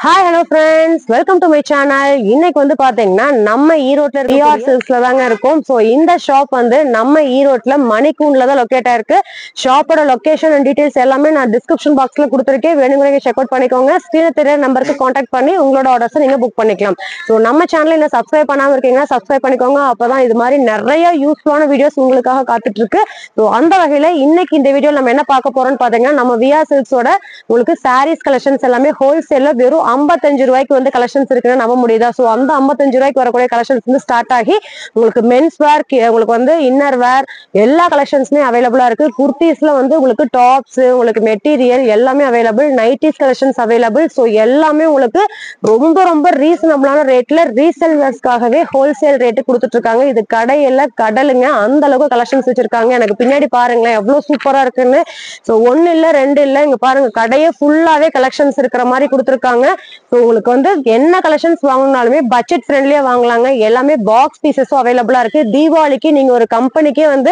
Hi, hello friends. Welcome to my channel. இன்னைக்கு வந்து பாத்தீங்கன்னா நம்ம ஈரோட்ல VR Silksல தாங்க இருக்கும். சோ இந்த ஷாப் வந்து நம்ம ஈரோட்ல மணிக்கூண்ட்ல தான் லொகேட் ஆயிருக்கு. ஷாப்போட லொகேஷன் அண்ட் டீடைல்ஸ் எல்லாமே நான் டிஸ்கிரிப்ஷன் பாக்ஸ்ல கொடுத்திருக்கேன். வேணும்ங்கறவங்க செக் அவுட் பண்ணிக்கோங்க. ஸ்கிரீன்ல தெரியற நம்பருக்கு கான்டாக்ட் பண்ணி உங்களோட ஆர்டர்ஸ் நீங்க புக் பண்ணிக்கலாம். சோ நம்ம சேனலை இன்னும் சப்ஸ்கிரைப் பண்ணாம இருக்கீங்கன்னா சப்ஸ்கிரைப் பண்ணிக்கோங்க. அப்பதான் இது மாதிரி நிறைய யூஸ்ஃபுல்லான வீடியோஸ் உங்களுக்காக காத்துட்டு இருக்கு. சோ அந்த வகையில இன்னைக்கு இந்த வீடியோ நம்ம என்ன பார்க்க போறோம்னு பாத்தீங்கன்னா நம்ம VR Silksோட உங்களுக்கு சாரீஸ் கலெக்ஷன்ஸ் எல்லாமே ஹோல்சேல்ல வெறும் 55 ரூபாய்க்கு வந்து கலெக்ஷன்ஸ் இருக்குன்னு நம்ப முடியுதா? சோ அந்த 55 ரூபாய்க்கு வரக்கூடிய கலெக்ஷன்ஸ் வந்து ஸ்டார்ட் ஆகி உங்களுக்கு மென்ஸ் வேர், உங்களுக்கு வந்து இன்னர் வேர் எல்லா கலெக்ஷன்ஸுமே அவைலபிளா இருக்கு. குர்த்திஸ்ல வந்து உங்களுக்கு டாப்ஸ், உங்களுக்கு மெட்டீரியல் எல்லாமே available. Nighties collections available. So எல்லாமே உங்களுக்கு ரொம்ப ரொம்ப ரீசனபிளான ரேட்ல ரீசெல்லர்ஸ்க்காகவே ஹோல்சேல் ரேட்டு கொடுத்துட்டு இருக்காங்க. இது கடையில கடலுங்க, அந்த அளவுக்கு கலெக்ஷன்ஸ் வச்சிருக்காங்க. எனக்கு பின்னாடி பாருங்களேன் எவ்வளவு சூப்பரா இருக்குன்னு. சோ ஒன்னு இல்ல ரெண்டு இல்ல, இங்க பாருங்க கடையே ஃபுல்லாவே கலெக்ஷன்ஸ் இருக்கிற மாதிரி கொடுத்துருக்காங்க. உங்களுக்கு வந்து என்ன கலெக்ஷன்ஸ் வாங்கினாலுமே பட்ஜெட் ஃப்ரெண்ட்லியா வாங்கலாங்க. எல்லாமே பாக்ஸ் பீசஸும் அவைலபிளா இருக்கு. தீபாவளிக்கு நீங்க ஒரு கம்பெனிக்கே வந்து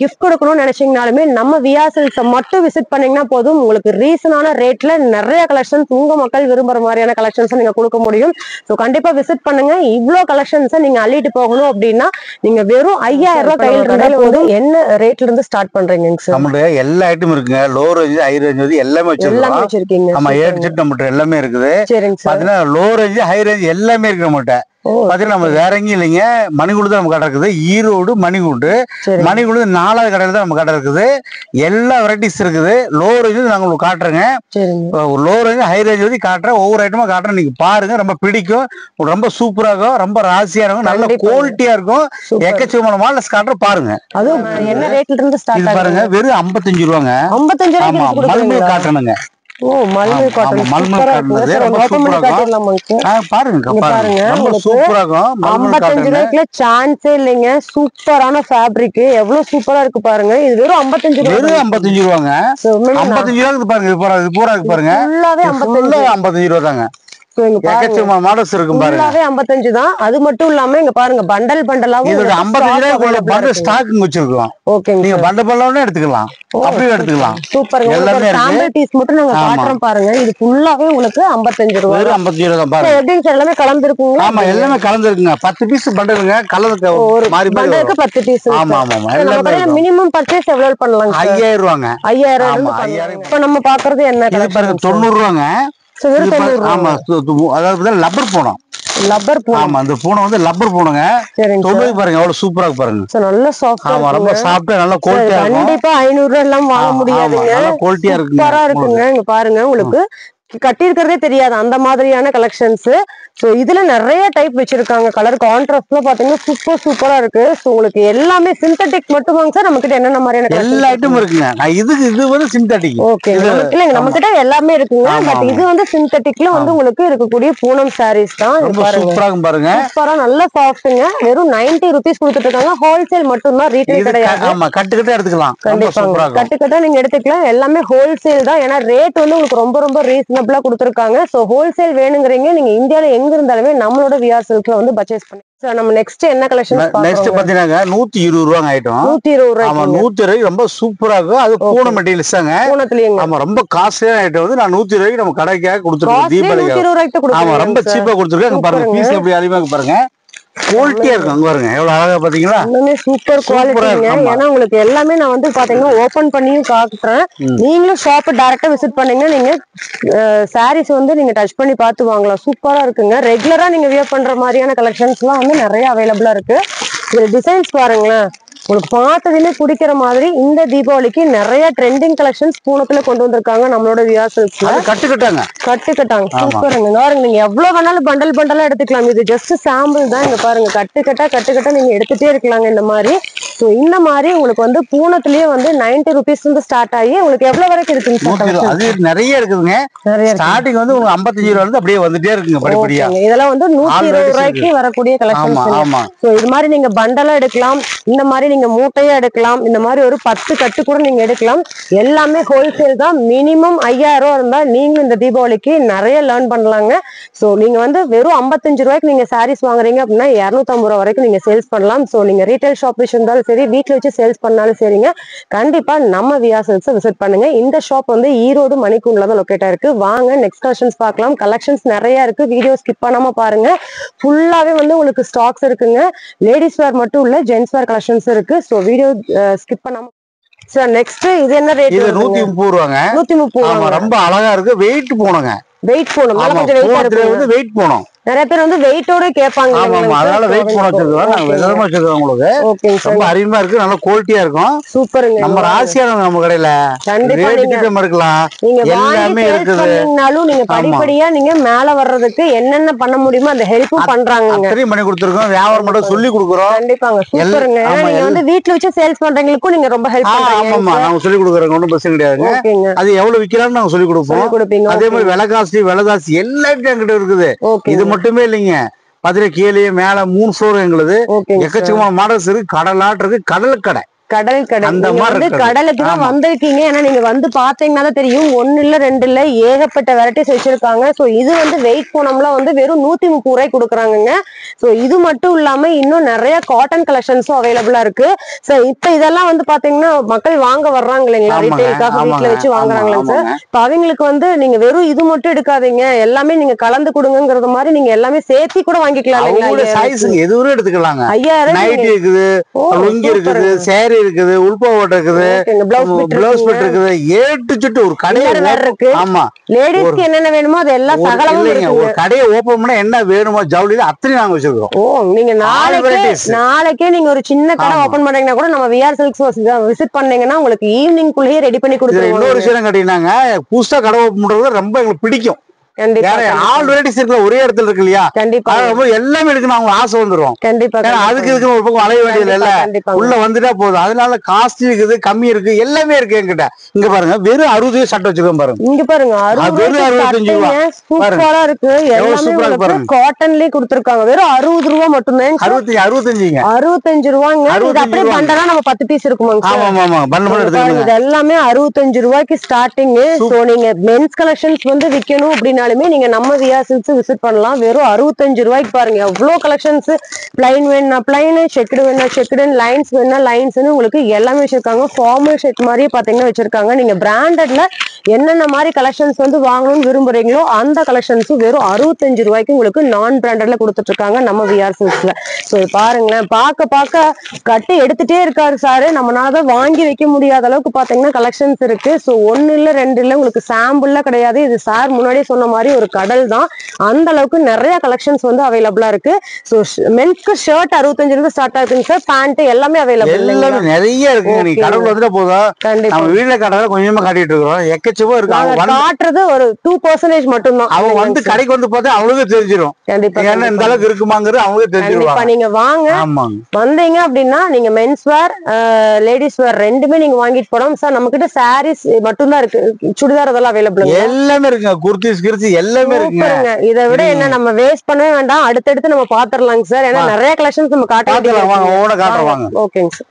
கிஃப்ட் கொடுக்கணும்னு நினைச்சீங்கனாலுமே நம்ம VR Silks மட்டும் விசிட் பண்ணீங்கன்னா போதும். உங்களுக்கு ரீசனான ரேட்ல நிறைய கலெக்ஷன்ஸ் உங்க மக்கள் விரும்புற மாதிரியான கலெக்ஷன்ஸ் நீங்க கொடுக்க முடியும். ஸோ கண்டிப்பா விசிட் பண்ணுங்க. இவ்வளோ கலெக்ஷன்ஸ் நீங்க அள்ளிட்டு போகணும் அப்படின்னா நீங்க வெறும் 5000 ரூபாய் கையில் இருந்தால் போதும். என்ன ரேட்ல இருந்து ஸ்டார்ட் பண்றீங்க சார்? நம்மளுடைய எல்லா ஐட்டமும் இருக்குங்க. லோ ரேஞ்ச், ஹை ரேஞ்ச் எல்லாமே வச்சிருக்கீங்க. ஆமா, ஏ டு Z நம்மகிட்ட எல்லாமே இருக்குது. பாத்தீங்கன்னா லோ ரேஞ்ச், ஹை ரேஞ்ச் எல்லாமே இருக்கு நம்மகிட்ட. பாத்தீங்கன்னா நம்ம வேற எங்கேயும் இல்லைங்க, மணிக்கூண்டு தான் நம்ம கடை இருக்குது. ஈரோடு மணிக்கூண்டு. மணிக்கூண்டு 4வது கடையில தான் நம்ம கடை இருக்குது. எல்லா வெரைட்டிஸ் இருக்குது. லோ ரேஞ்ச் நாங்க உங்களுக்கு காட்டுறேங்க. லோ ரேஞ்ச், ஹை ரேஞ்ச் வந்து காட்டுறேன். ஒவ்வொரு ஐட்டமா காட்டுறேன், நீங்க பாருங்க. ரொம்ப பிடிக்கும், ரொம்ப சூப்பரா இருக்கும், ரொம்ப ராசியா இருக்கும், நல்ல குவாலிட்டியா இருக்கும். எக்கச்சக்கமான மாடல்ஸ் காட்டுறேன், பாருங்க. அதுவும் என்ன ரேட்ல இருந்து ஸ்டார்ட் பாருங்க, வெறும் 55 ரூபாங்க. 55 ரூபாய்க்கு மல்மல் காட்டணுங்க. ஓ, மல்மல் காட்டன் சூப்பரா இருக்கு. ரொம்ப ஓபன் காட்டலாமா? பாருங்க பாருங்க, ரொம்ப சூப்பரா இருக்கும். 55 ரூபாய்க்குல சான்ஸே இல்லைங்க. சூப்பரான ஃபேப்ரிக், எவ்வளவு சூப்பரா இருக்கு பாருங்க. இது வெறும் 55 ரூபாய். வெறும் 55 ரூபாங்க. 55 ரூபாய்க்கு பாருங்க. இது பூரா இருக்கு பாருங்க. ஃபுல்லாவே 55 ரூபாய் தாங்க. மாடல்ஸ் இருக்கும் பாருங்க. 55 தான். அது மட்டும் இல்லாம இங்க பாருங்க பண்டல் பண்டலாவும் இதோட 55 ரூபாய்க்குள்ள பண்டல் ஸ்டாக் வச்சிருக்கோம். ஓகேங்க, நீங்க பண்டல் பண்டலாவும் எடுத்துக்கலாம், அப்படியே எடுத்துக்கலாம். சூப்பர்ங்க. எல்லாமே சாம்பிள் பீஸ் மட்டும் நாங்க காட்டுறோம் பாருங்க. இது ஃபுல்லாவே உங்களுக்கு 55 ரூபாய். வெறும் 55 ரூபாய் தான் பாருங்க. எப்படிங்க சார் எல்லாமே கலந்துருக்குங்க? ஆமா, எல்லாமே கலந்துருக்குங்க. 10 பீஸ் பண்டலுங்க. கலருக்கு மாறி மாறி வரும். 10 பீஸ். ஆமா ஆமா, எல்லாமே மினிமம் பர்ச்சேஸ் எவ்வளவு பண்ணலாம்? 5000 ரூபாங்க. 5000. இப்ப நம்ம பாக்குறது என்ன பாருங்க, 90 ரூபாங்க. ஆமா, அதாவது லப்பர் பூனம். லப்பர் பூனம். ஆமா, அந்த பூனம் வந்து லப்பர் பூனங்க. 90 பாருங்க, எவ்வளவு சூப்பரா பாருங்க. நல்ல சாஃப்ட்டா. ஆமா, ரொம்ப சாஃப்ட்டா நல்ல குவாலிட்டியா இருக்கும். கண்டிப்பா 500 ரூபாய் எல்லாம் வாங்க முடியாதுங்க. நல்ல குவாலிட்டியா இருக்குங்க. சூப்பரா இருக்குங்க. இங்க பாருங்க, உங்களுக்கு கட்டி இருக்கிறதே தெரியாது அந்த மாதிரியான கலெக்ஷன்ஸ். சோ இதுல நிறைய டைப் வச்சிருக்காங்க. கலர் கான்ட்ராஸ்ட்ல பாத்தீங்கன்னா சூப்பரா இருக்கு. சோ உங்களுக்கு எல்லாமே சிந்தட்டிக் மட்டும் வாங்க சார். நம்ம கிட்ட என்னென்ன மாதிரியான எல்லா ஐட்டமும் இருக்குங்க. இது வந்து சிந்தட்டிக். ஓகே, இல்லங்க நம்ம கிட்ட எல்லாமே இருக்குங்க. பட் இது வந்து சிந்தட்டிக்ல வந்து உங்களுக்கு இருக்கக்கூடிய பூனம் சாரீஸ் தான். சூப்பரா பாருங்க. சூப்பரா நல்ல சாஃப்ட்ங்க. வெறும் 90 ரூபீஸ் கொடுத்துட்டு இருக்காங்க. ஹோல்சேல் மட்டும் தான், ரீட்டைல் கிடையாது. ஆமா, கட்டுக்கட்டா எடுத்துக்கலாம். கண்டிப்பா கட்டுக்கட்டா நீங்க எடுத்துக்கலாம். எல்லாமே ஹோல்சேல் தான். ஏன்னா ரேட் வந்து உங்களுக்கு ரொம்ப ரொம்ப ரீசனபிளா கொடுத்துருக்காங்க. சோ ஹோல்சேல் வேணுங்கிறீங்க, நீங்க இந்தியால எங்க இருந்தாலுமே நம்மளோட VR Silksல வந்து பர்ச்சேஸ் பண்ணி. சோ நம்ம நெக்ஸ்ட் என்ன கலெக்ஷன் பார்க்கறோம்? நெக்ஸ்ட் பாத்தீங்கன்னா 120 ரூபாய் ஐட்டம். 120 ரூபாய். ஆமா, 120 ரொம்ப சூப்பரா இருக்கும். அது பூனம் மெட்டீரியல்ஸ் தாங்க. பூனத்துலங்க. ஆமா, ரொம்ப காஸ்ட்லியான ஐட்டம் வந்து நான் 120 ரூபாய்க்கு நம்ம கடைக்காக கொடுத்துருக்கோம். தீபாவளிக்கு 120 ரூபாய்க்கு கொடுத்துருக்கோம். ஆமா, ரொம்ப சீப்பா கொடுத்துருக்கேன். பாருங்க, பீஸ் எப்படி அதிகமா பாருங்க. குவாலிட்டியா இருக்கும். அங்க பாருங்க எவ்வளவு அழகா பாத்தீங்களா. எல்லாமே சூப்பர் குவாலிட்டிங்க. ஏன்னா உங்களுக்கு எல்லாமே நான் வந்து பாத்தீங்கன்னா ஓபன் பண்ணியும் காட்டுறேன். நீங்களும் ஷாப் டைரக்டா விசிட் பண்ணீங்கன்னா நீங்க சாரீஸ் வந்து நீங்க டச் பண்ணி பார்த்து வாங்கலாம். சூப்பரா இருக்குங்க. ரெகுலரா நீங்க வியர் பண்ற மாதிரியான கலெக்ஷன்ஸ் எல்லாம் வந்து நிறைய அவைலபிளா இருக்கு. இது டிசைன்ஸ் பாருங்களேன், உங்களுக்கு பார்த்ததுமே பிடிக்கிற மாதிரி. இந்த தீபாவளிக்கு நிறைய ட்ரெண்டிங் கலெக்ஷன்ஸ் பூனத்துல கொண்டு வந்திருக்காங்க நம்மளோட VR Silksல. கட்டுக்கட்டாங்க. சூப்பருங்க. பாருங்க, நீங்க எவ்வளவு வேணாலும் பண்டல் பண்டலா எடுத்துக்கலாம். இது ஜஸ்ட் சாம்பிள் தான். இங்க பாருங்க, கட்டுக்கட்டா நீங்க எடுத்துட்டே இருக்கலாங்க இந்த மாதிரி. சோ இந்த மாதிரி உங்களுக்கு வந்து பூனத்திலேயே வந்து 90 ரூபீஸ் இருந்து ஸ்டார்ட் ஆகி உங்களுக்கு எவ்வளவு வரைக்கும் இருக்குங்க? அது நிறைய இருக்குதுங்க. ஸ்டார்டிங் வந்து உங்களுக்கு 55 ரூபாய் இருந்து அப்படியே வந்துட்டே இருக்குங்க படிப்படியா. இதெல்லாம் வந்து 120 ரூபாய்க்கு வரக்கூடிய கலெக்ஷன்ஸ். சோ இது மாதிரி நீங்க பண்டலா எடுக்கலாம். இந்த மாதிரி நீங்க நீங்க மூட்டையா எடுக்கலாம், இந்த மாதிரி ஒரு 10 கட்டு கூட நீங்க எடுக்கலாம். எல்லாமே ஹோல்சேல் தான். மினிமம் 5000 ரூபா இருந்தா நீங்களும் இந்த தீபாவளிக்கு நிறைய லேர்ன் பண்ணலாங்க. சோ நீங்க வந்து வெறும் 55 ரூபாய்க்கு நீங்க சாரீஸ் வாங்குறீங்க அப்படின்னா 250 ரூபா வரைக்கும் நீங்க சேல்ஸ் பண்ணலாம். சோ நீங்க ரீட்டைல் ஷாப் இருந்தாலும் சரி, வீட்டுல வச்சு சேல்ஸ் பண்ணாலும் சரிங்க, கண்டிப்பா நம்ம விஆர் சில்க்ஸ் விசிட் பண்ணுங்க. இந்த ஷாப் வந்து ஈரோடு மணிக்கூண்ட்ல தான் லொகேட் ஆயிருக்கு. வாங்க நெக்ஸ்ட் கலெக்ஷன்ஸ் பார்க்கலாம். கலெக்ஷன்ஸ் நிறைய இருக்கு, வீடியோ ஸ்கிப் பண்ணாம பாருங்க. ஃபுல்லாவே வந்து உங்களுக்கு ஸ்டாக்ஸ் இருக்குங்க. லேடிஸ் வேர் மட்டும் இல்ல, ஜென்ஸ் வேர் கலெக்ஷன்ஸ் இருக்கு. சோ வீடியோ ஸ்கிப் பண்ணாம. சார் நெக்ஸ்ட் இது என்ன ரேட்? இது 130 ரூபாங்க. 130 ரூபாய். ரொம்ப அழகா இருக்கு. வெயிட் போணுங்க. வெயிட் போணும். கொஞ்சம் வெயிட்டா இருக்கு. வெயிட் போணும். நிறைய பேர் வந்து வெயிட்டோட கேட்பாங்க. அதனால வெயிட் போன வச்சிருக்கோம். நாங்க விதமா வச்சிருக்கோம். உங்களுக்கு ரொம்ப அருமையா இருக்கு, நல்ல குவாலிட்டியா இருக்கும். சூப்பருங்க. நம்ம ராசியான நம்ம கடையில கண்டிப்பா இருக்கலாம். நீங்க எல்லாமே இருக்குதுனாலும் நீங்க படிப்படியா நீங்க மேல வர்றதுக்கு என்னென்ன பண்ண முடியுமோ அந்த ஹெல்ப்பும் பண்றாங்க. அத்தனையும் பண்ணி கொடுத்துருக்கோம். வியாபாரம் மட்டும் சொல்லி கொடுக்குறோம். கண்டிப்பாங்க. சூப்பருங்க. நீங்க வந்து வீட்டுல வச்சு சேல்ஸ் பண்றவங்களுக்கும் நீங்க ரொம்ப ஹெல்ப் பண்றீங்க. ஆமா, நாங்க சொல்லி கொடுக்குறோம். ஒன்றும் பிரச்சனை கிடையாதுங்க. அது எவ்வளவு விற்கலாம்னு நாங்க சொல்லி கொடுப்போம். அதே மாதிரி விலை காசு எல்லாத்தையும் என்கிட்ட இருக்குது. இது மட்டுமே இல்லைங்க. பாத்தீங்கன்னா கீழே மேல 3 ஃப்ளோர் எங்களுது. எக்கச்சக்கமான மாடல்ஸ் இருக்கு. கடலாட்டு இருக்கு. கடல் கடை கடலுக்கு தான் வந்திருக்கீங்க. ஏன்னா நீங்க வந்து பாத்தீங்கன்னா தான் தெரியும். 1 இல்ல 2 இல்ல ஏகப்பட்ட வெரைட்டிஸ் வச்சிருக்காங்க. சோ இது வந்து வெயிட் போனோம்லாம் வந்து வெறும் 130 ரூபாய் கொடுக்குறாங்க. சோ இது மட்டும் இல்லாம இன்னும் நிறைய காட்டன் கலெக்ஷன்ஸும் அவைலபிளா இருக்கு. சோ இப்ப இதெல்லாம் வந்து பாத்தீங்கன்னா மக்கள் வாங்க வர்றாங்க இல்லைங்களா, ரீட்டைலுக்காக வீட்டுல வச்சு வாங்குறாங்களா சார். இப்ப அவங்களுக்கு வந்து நீங்க வெறும் இது மட்டும் எடுக்காதீங்க, எல்லாமே நீங்க கலந்து கொடுங்கிறது மாதிரி நீங்க எல்லாமே சேர்த்தி கூட வாங்கிக்கலாம். 5000 எடுத்துக்கலாங்க. 5000 இருக்குது, லுங்கி இருக்குது, சேரி இருக்குது, உள்பாவட்டை இருக்குது, பிளவுஸ் பிட் இருக்குது, ஏட்டு சுட்டு ஒரு கடையை இருக்கு. ஆமா, லேடிஸ்க்கு என்னென்ன வேணுமோ அது எல்லாம் சகலமும் இருக்கு. ஒரு கடையை ஓபன் பண்ணா என்ன வேணுமோ ஜவுளி அத்தனை நாங்க வச்சிருக்கோம். ஓ, நீங்க நாளைக்கே நீங்க ஒரு சின்ன கடை ஓபன் பண்றீங்கன்னா கூட நம்ம விஆர் சில்க்ஸ் விசிட் பண்ணீங்கன்னா உங்களுக்கு ஈவினிங் குள்ளேயே ரெடி பண்ணி கொடுத்துருவோம். இன்னொரு விஷயம் கேட்டீங்கன்னா, புதுசா கடை ஓபன் பண்றது ரொம்ப எங்களுக்கு பிடிக்கும். ஒரே இடத்துல இருக்கு இல்லையா, எல்லாமே எடுக்கணும் அவங்க ஆசை வந்துரும். அதுக்கு இதுக்கு ஒரு பக்கம் அலைய வேண்டியது இல்ல, உள்ள வந்துட்டா போதும். அதனால காஸ்ட் இருக்குது, கம்மி இருக்கு, எல்லாமே இருக்கு என்கிட்ட. இங்க பாருங்க, வெறும் 60 சட்டை வச்சிருக்கோம் பாருங்க. இங்க பாருங்க, வெறும் 65 ரூபாய். சூப்பரா இருக்கு. எல்லாமே காட்டன்லயே கொடுத்திருக்காங்க. வெறும் 60 ரூபாய் மட்டும்தான். 65 ரூபாங்க. இது அப்படியே பண்டலா நம்ம 10 பீஸ் இருக்குமாங்க. ஆமா ஆமா, பண்டல் எடுத்துக்கோங்க. இது எல்லாமே 65 ரூபாய்க்கு ஸ்டார்டிங். சோ நீங்க மென்ஸ் கலெக்ஷன்ஸ் வந்து விக்கணும் அப்படின்னா நீங்க நம்ம விஆர் சில்க்ஸ் விசிட் பண்ணலாம். வெறும் 65 ரூபாய்க்கு பாருங்க எவ்வளவு கலெக்ஷன்ஸ். பிளைன் வேணா பிளைன், செக்குடு வேணா செக்குடு, லைன்ஸ் வேணா லைன்ஸ், உங்களுக்கு எல்லாமே வச்சிருக்காங்க. ஃபார்மல் ஷர்ட் மாதிரியே பாத்தீங்கன்னா வச்சிருக்காங்க. நீங்க பிராண்டட்ல என்னென்ன மாதிரி கலெக்ஷன்ஸ் வந்து வாங்கணும்னு விரும்புறீங்களோ அந்த கலெக்ஷன்ஸும் வெறும் 65 ரூபாய்க்கு உங்களுக்கு நான் பிராண்டட்ல கொடுத்துட்டு இருக்காங்க நம்ம விஆர் சில்க்ஸ்ல. சோ பாருங்களேன், பார்க்க கட்டு எடுத்துட்டே இருக்காரு சாரு. நம்மளால வாங்கி வைக்க முடியாத அளவுக்கு பாத்தீங்கன்னா கலெக்ஷன்ஸ் இருக்கு. சோ 1 இல்ல 2 இல்ல, உங்களுக்கு சாம்பிள்ல கிடையாது. இது சார் முன்னாடியே சொன்ன மாதிரி ஒரு கடல் தான். அந்த அளவுக்கு நிறைய கலெக்ஷன்ஸ் வந்து அவைலபிளா இருக்கு. சோ மென்ஸ்க்கு ஷர்ட் 65 இருந்து ஸ்டார்ட் ஆகுதுங்க சார். பேண்ட் எல்லாமே அவைலபிள். எல்லாமே நிறைய இருக்கு. நீங்க கடவுள் வந்துட்டா போதும். கண்டிப்பா நம்ம வீட்ல கடை கொஞ்சமா காட்டிட்டு இருக்கோம். எக்கச்சக்கமா இருக்கு. அவங்க காட்டுறது ஒரு 2% மட்டும் தான். அவங்க வந்து கடைக்கு வந்து பார்த்தா அவங்களுக்கு தெரிஞ்சிரும். கண்டிப்பா என்ன இந்த அளவுக்கு இருக்குமாங்கிறது அவங்களுக்கு தெரிஞ்சிரும். நீங்க வாங்க, வந்தீங்க அப்படின்னா நீங்க மென்ஸ் வேர், லேடிஸ் வேர் ரெண்டுமே நீங்க வாங்கிட்டு போறோம் சார். நம்ம கிட்ட சாரீஸ் மட்டும் தான் இருக்கு. சுடிதார் அதெல்லாம் அவைலபிள் எல்லாமே இருக்கு. குர்த்திஸ் கிர்த்தி எல்லாமே இருக்குங்க. இதை விட என்ன நம்ம வேஸ்ட் பண்ணவே வேண்டாம், அடுத்தடுத்து நம்ம பாத்துறலாங்க சார். ஏன்னா நிறைய கலெக்ஷன்ஸ் நம்ம காட்டுறோம். ஓகேங்க சார்.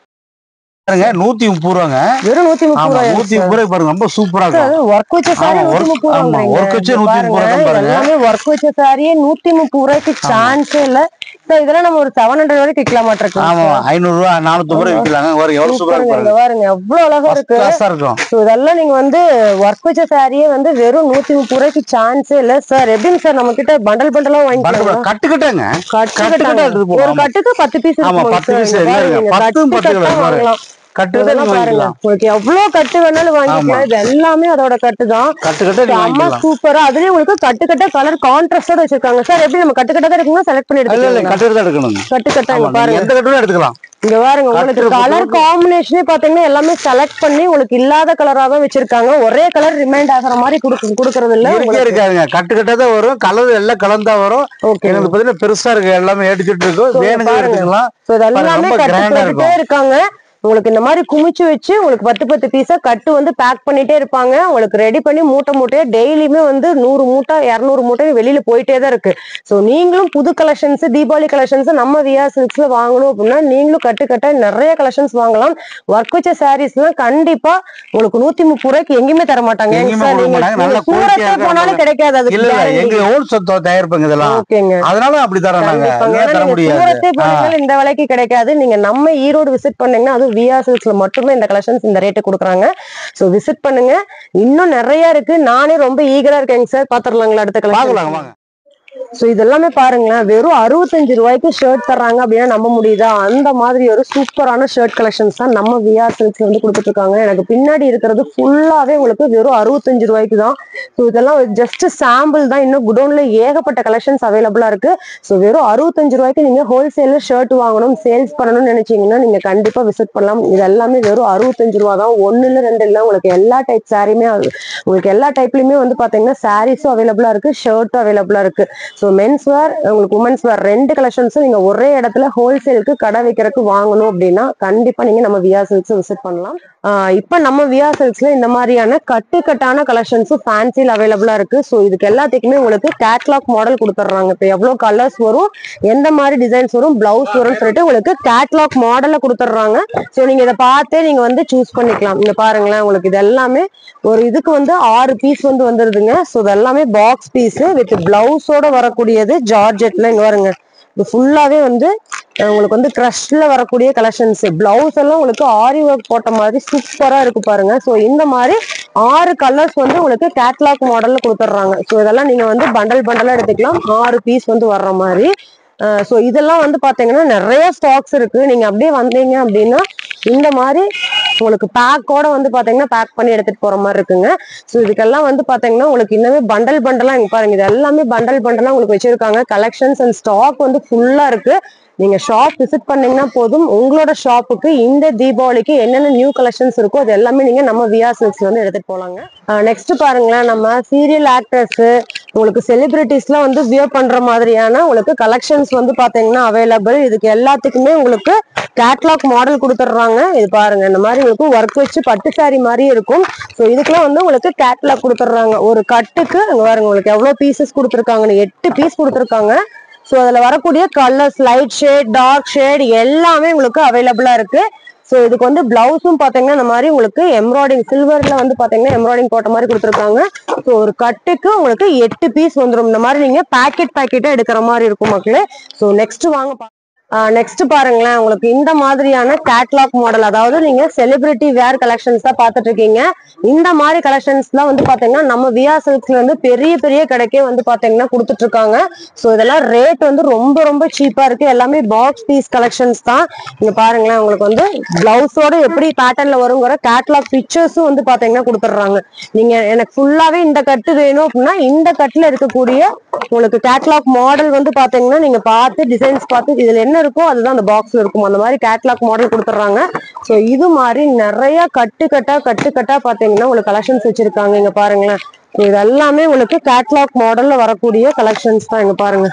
130 ரூபாங்க. வெறும் 130 ரூபாய். 130 ரூபாய் பாருங்க, ரொம்ப சூப்பரா இருக்கு. ஒர்க் வச்ச சாரி 130 ரூபாய். ஒர்க் வச்ச 130 ரூபாய் பாருங்க. எல்லாமே ஒர்க் வச்ச சாரியே 130 ரூபாய்க்கு சான்ஸே இல்ல. சோ இதெல்லாம் நம்ம ஒரு 700 வரைக்கும் விக்கலாம் மாட்டோம். ஆமா, 500 ரூபாய் 400 ரூபாய் விக்கலாங்க. பாருங்க எவ்வளவு சூப்பரா இருக்கு பாருங்க, எவ்வளவு அழகா இருக்கு. சோ இதெல்லாம் நீங்க வந்து ஒர்க் வச்ச சாரியே வந்து வெறும் 130 ரூபாய்க்கு சான்ஸே இல்ல சார். எப்படிங்க சார் நம்ம கிட்ட பண்டல் பண்டலா வாங்கிக்கலாம்? கட்டுக்கட்டாங்க. ஒரு கட்டுக்கு 10 பீஸ் இருக்கும். 10 பீஸ் வாங்கலாம். எவ்வளவு கட்டு வேணாலும் வாங்கிக்கலாம். இது எல்லாமே அதோட கட்டு தான். அம்மா சூப்பரா. அதுலயும் உங்களுக்கு கட்டு கட்ட கலர் கான்ட்ராஸ்டோட வச்சிருக்காங்க சார். எப்படி நம்ம கட்டு கட்டா இருக்குங்க செலக்ட் பண்ணி எடுத்துக்கலாம். கட்டு கட்டா பாருங்க, எந்த கட்டும் எடுத்துக்கலாம். இங்க பாருங்க, உங்களுக்கு கலர் காம்பினேஷனே பாத்தீங்கன்னா எல்லாமே செலக்ட் பண்ணி உங்களுக்கு இல்லாத கலரா தான் வச்சிருக்காங்க. ஒரே கலர் ரிமைண்ட் ஆகிற மாதிரி குடுக்கறது இல்ல. இருக்காங்க, கட்டு கட்டா தான் வரும். கலர் எல்லாம் கலந்தா வரும். எனக்கு பாத்தீங்கன்னா பெருசா இருக்கு. எல்லாமே எடுத்துட்டு இருக்கும். வேணுங்க எடுத்துக்கலாம். எல்லாமே கட்டு இருக்காங்க. உங்களுக்கு இந்த மாதிரி குமிச்சு வச்சு உங்களுக்கு 10 பீஸா கட்டு வந்து பேக் பண்ணிட்டே இருப்பாங்க. உங்களுக்கு ரெடி பண்ணி மூட்டை மூட்டையா டெய்லியுமே வந்து 100 மூட்டை 200 மூட்டை வெளியில போயிட்டே தான் இருக்கு. சோ நீங்களும் புது கலெக்ஷன்ஸ் தீபாவளி கலெக்ஷன்ஸ் நம்ம விஆர் சில்க்ஸ்ல வாங்கணும் அப்படின்னா நீங்களும் கட்டு நிறைய கலெக்ஷன்ஸ் வாங்கலாம். ஒர்க் வச்ச சாரீஸ் எல்லாம் கண்டிப்பா உங்களுக்கு 130 ரூபாய்க்கு எங்கேயுமே தர மாட்டாங்க. சூரத்தே போனாலும் கிடைக்காது. சூரத்தே போனாலும் இந்த விலைக்கு கிடைக்காது. நீங்க நம்ம ஈரோடு விசிட் பண்ணீங்கன்னா அது விஆர் சில்க்ஸ்ல மட்டுமே இந்த கலெக்ஷன்ஸ் இந்த ரேட்டு கொடுக்குறாங்க. சோ விசிட் பண்ணுங்க. இன்னும் நிறைய இருக்கு. நானே ரொம்ப ஈகரா இருக்கேங்க சார். பாத்துடலாங்களா அடுத்த கலெக்ஷன்? சோ இதெல்லாமே பாருங்களேன், வெறும் 65 ரூபாய்க்கு ஷர்ட் தர்றாங்க அப்படின்னா நம்ப முடியுதா? அந்த மாதிரி ஒரு சூப்பரான ஷர்ட் கலெக்ஷன்ஸ் தான் நம்ம விஆர் சில்க்ஸ்ல வந்து கொடுத்துட்டு இருக்காங்க. எனக்கு பின்னாடி இருக்கிறது ஃபுல்லாவே உங்களுக்கு வெறும் 65 ரூபாய்க்கு தான். ஸோ இதெல்லாம் ஜஸ்ட் சாம்பிள் தான். இன்னும் குடோன்ல ஏகப்பட்ட கலெக்ஷன்ஸ் அவைலபிளா இருக்கு. ஸோ வெறும் 65 ரூபாய்க்கு நீங்க ஹோல்சேல்ல ஷர்ட் வாங்கணும், சேல்ஸ் பண்ணணும்னு நினைச்சீங்கன்னா நீங்க கண்டிப்பா விசிட் பண்ணலாம். இது எல்லாமே வெறும் 65 ரூபா தான். 1 இல்ல 2 இல்ல, உங்களுக்கு எல்லா டைப் சாரியுமே உங்களுக்கு எல்லா டைப்லயுமே வந்து பாத்தீங்கன்னா சாரீஸும் அவைலபிளா இருக்கு, ஷர்ட்டும் அவைலபிளா இருக்கு. ஸோ மென்ஸ் வேர் உங்களுக்கு உமன்ஸ் வேர் 2 கலெக்ஷன்ஸும் நீங்க ஒரே இடத்துல ஹோல்சேலுக்கு கடை வைக்கிறதுக்கு வாங்கணும் அப்படின்னா கண்டிப்பா நீங்க நம்ம விஆர் சில்க்ஸ் விசிட் பண்ணலாம். இப்ப நம்ம விஆர் சில்க்ஸ்ல இந்த மாதிரியான கட்டான கலெக்ஷன்ஸ் ஃபேன்சில அவைலபிளா இருக்கு. ஸோ இதுக்கு எல்லாத்துக்குமே உங்களுக்கு கேட்லாக் மாடல் கொடுத்துட்றாங்க. இப்போ எவ்வளவு கலர்ஸ் வரும், எந்த மாதிரி டிசைன்ஸ் வரும், பிளவுஸ் வரும்னு சொல்லிட்டு உங்களுக்கு கேட்லாக் மாடல்ல கொடுத்துட்றாங்க. ஸோ நீங்க இதை பார்த்தே நீங்க வந்து சூஸ் பண்ணிக்கலாம். இங்க பாருங்களேன், உங்களுக்கு இது எல்லாமே ஒரு இதுக்கு வந்து 6 பீஸ் வந்து வந்துருதுங்க. ஸோ இது எல்லாமே பாக்ஸ் பீஸ் வித் பிளவுஸோட வரக்கூடியது ஜார்ஜெட்ல. இங்க பாருங்க, இது ஃபுல்லாவே வந்து உங்களுக்கு வந்து கிரஷ்ல வரக்கூடிய கலெக்ஷன்ஸ். பிளவுஸ் எல்லாம் உங்களுக்கு ஆரி ஒர்க் போட்ட மாதிரி சூப்பரா இருக்கு பாருங்க. ஸோ இந்த மாதிரி 6 கலர்ஸ் வந்து உங்களுக்கு கேட்லாக் மாடல்ல கொடுத்துட்றாங்க. ஸோ இதெல்லாம் நீங்க வந்து பண்டலா எடுத்துக்கலாம். 6 பீஸ் வந்து வர்ற மாதிரி. ஸோ இதெல்லாம் வந்து பாத்தீங்கன்னா நிறைய ஸ்டாக்ஸ் இருக்கு. நீங்க அப்படியே வந்தீங்க அப்படின்னா இந்த மாதிரி உங்களுக்கு பேக்கோட வந்து பாத்தீங்கன்னா பேக் பண்ணி எடுத்துட்டு போற மாதிரி இருக்குங்க. ஸோ இதுக்கெல்லாம் வந்து பாத்தீங்கன்னா உங்களுக்கு இன்னமே பண்டலா இங்க பாருங்க, இது எல்லாமே பண்டலா உங்களுக்கு வச்சிருக்காங்க. கலெக்ஷன்ஸ் அண்ட் ஸ்டாக் வந்து ஃபுல்லா இருக்கு. நீங்க ஷாப் விசிட் பண்ணீங்கன்னா போதும், உங்களோட ஷாப்புக்கு இந்த தீபாவளிக்கு என்னென்ன நியூ கலெக்ஷன்ஸ் இருக்கோ அது எல்லாமே நீங்க நம்ம விஆர் சில்க்ஸ்ல வந்து எடுத்துட்டு போலாங்க. நெக்ஸ்ட் பாருங்களேன், நம்ம சீரியல் ஆக்டர்ஸ் உங்களுக்கு செலிபிரிட்டிஸ்லாம் வந்து வியர் பண்ற மாதிரியான உங்களுக்கு கலெக்ஷன்ஸ் வந்து பாத்தீங்கன்னா அவைலபிள். இதுக்கு எல்லாத்துக்குமே உங்களுக்கு கேட்லாக் மாடல் கொடுத்துட்றாங்க. இது பாருங்க, இந்த மாதிரி உங்களுக்கு ஒர்க் வச்சு பட்டு சாரி மாதிரி இருக்கும். ஸோ இதுக்கெல்லாம் வந்து உங்களுக்கு கேட்லாக் கொடுத்துட்றாங்க. ஒரு கட்டுக்கு பாருங்க உங்களுக்கு எவ்வளவு பீசஸ் கொடுத்துருக்காங்கன்னு, 8 பீஸ் கொடுத்துருக்காங்க. ஸோ அதுல வரக்கூடிய colours light shade dark shade எல்லாமே உங்களுக்கு அவைலபிளா இருக்கு. ஸோ இதுக்கு வந்து பிளவுஸும் பாத்தீங்கன்னா இந்த மாதிரி உங்களுக்கு எம்ப்ராய்டிங் சில்வர்ல வந்து பாத்தீங்கன்னா எம்ப்ராய்டிங் போட்ட மாதிரி கொடுத்துருக்காங்க. ஸோ ஒரு கட்டுக்கு உங்களுக்கு 8 பீஸ் வந்துடும். இந்த மாதிரி நீங்க பாக்கெட்டா எடுக்கிற மாதிரி இருக்கும் மக்களே. ஸோ நெக்ஸ்ட் வாங்க. நெக்ஸ்ட் பாருங்களேன், உங்களுக்கு இந்த மாதிரியான கேட்லாக் மாடல், அதாவது நீங்க செலிபிரிட்டி வேர் கலெக்ஷன்ஸ் தான் பாத்துட்டு இருக்கீங்க. இந்த மாதிரி கலெக்ஷன்ஸ் தான் வந்து பாத்தீங்கன்னா நம்ம விஆர் சில்க்ஸ்ல வந்து பெரிய கடைக்கே வந்து பாத்தீங்கன்னா கொடுத்துட்டு இருக்காங்க. ஸோ இதெல்லாம் ரேட் வந்து ரொம்ப சீப்பா இருக்கு. எல்லாமே பாக்ஸ் பீஸ் கலெக்ஷன்ஸ் தான். இங்க பாருங்களேன், உங்களுக்கு வந்து பிளவுஸோட எப்படி பேட்டர்ன்ல வருங்கிற கேட்லாக் பிக்சர்ஸும் வந்து பாத்தீங்கன்னா கொடுத்துட்றாங்க. நீங்க எனக்கு ஃபுல்லாவே இந்த கட்டு வேணும் அப்படின்னா இந்த கட்டுல இருக்கக்கூடிய உங்களுக்கு கேட்லாக் மாடல் வந்து பாத்தீங்கன்னா நீங்க பார்த்து டிசைன்ஸ் பார்த்து இதுல என்ன இருக்கோ அதுதான் அந்த பாக்ஸ்ல இருக்கும். அந்த மாதிரி கேட்லாக் மாடல் கொடுத்துட்றாங்க. சோ இது மாதிரி நிறைய கட்டுக்கட்டா பாத்தீங்கன்னா உங்களுக்கு கலெக்ஷன்ஸ் வச்சிருக்காங்க. இங்க பாருங்களேன், இது எல்லாமே உங்களுக்கு கேட்லாக் மாடல்ல வரக்கூடிய கலெக்ஷன்ஸ் தான். இங்க பாருங்க.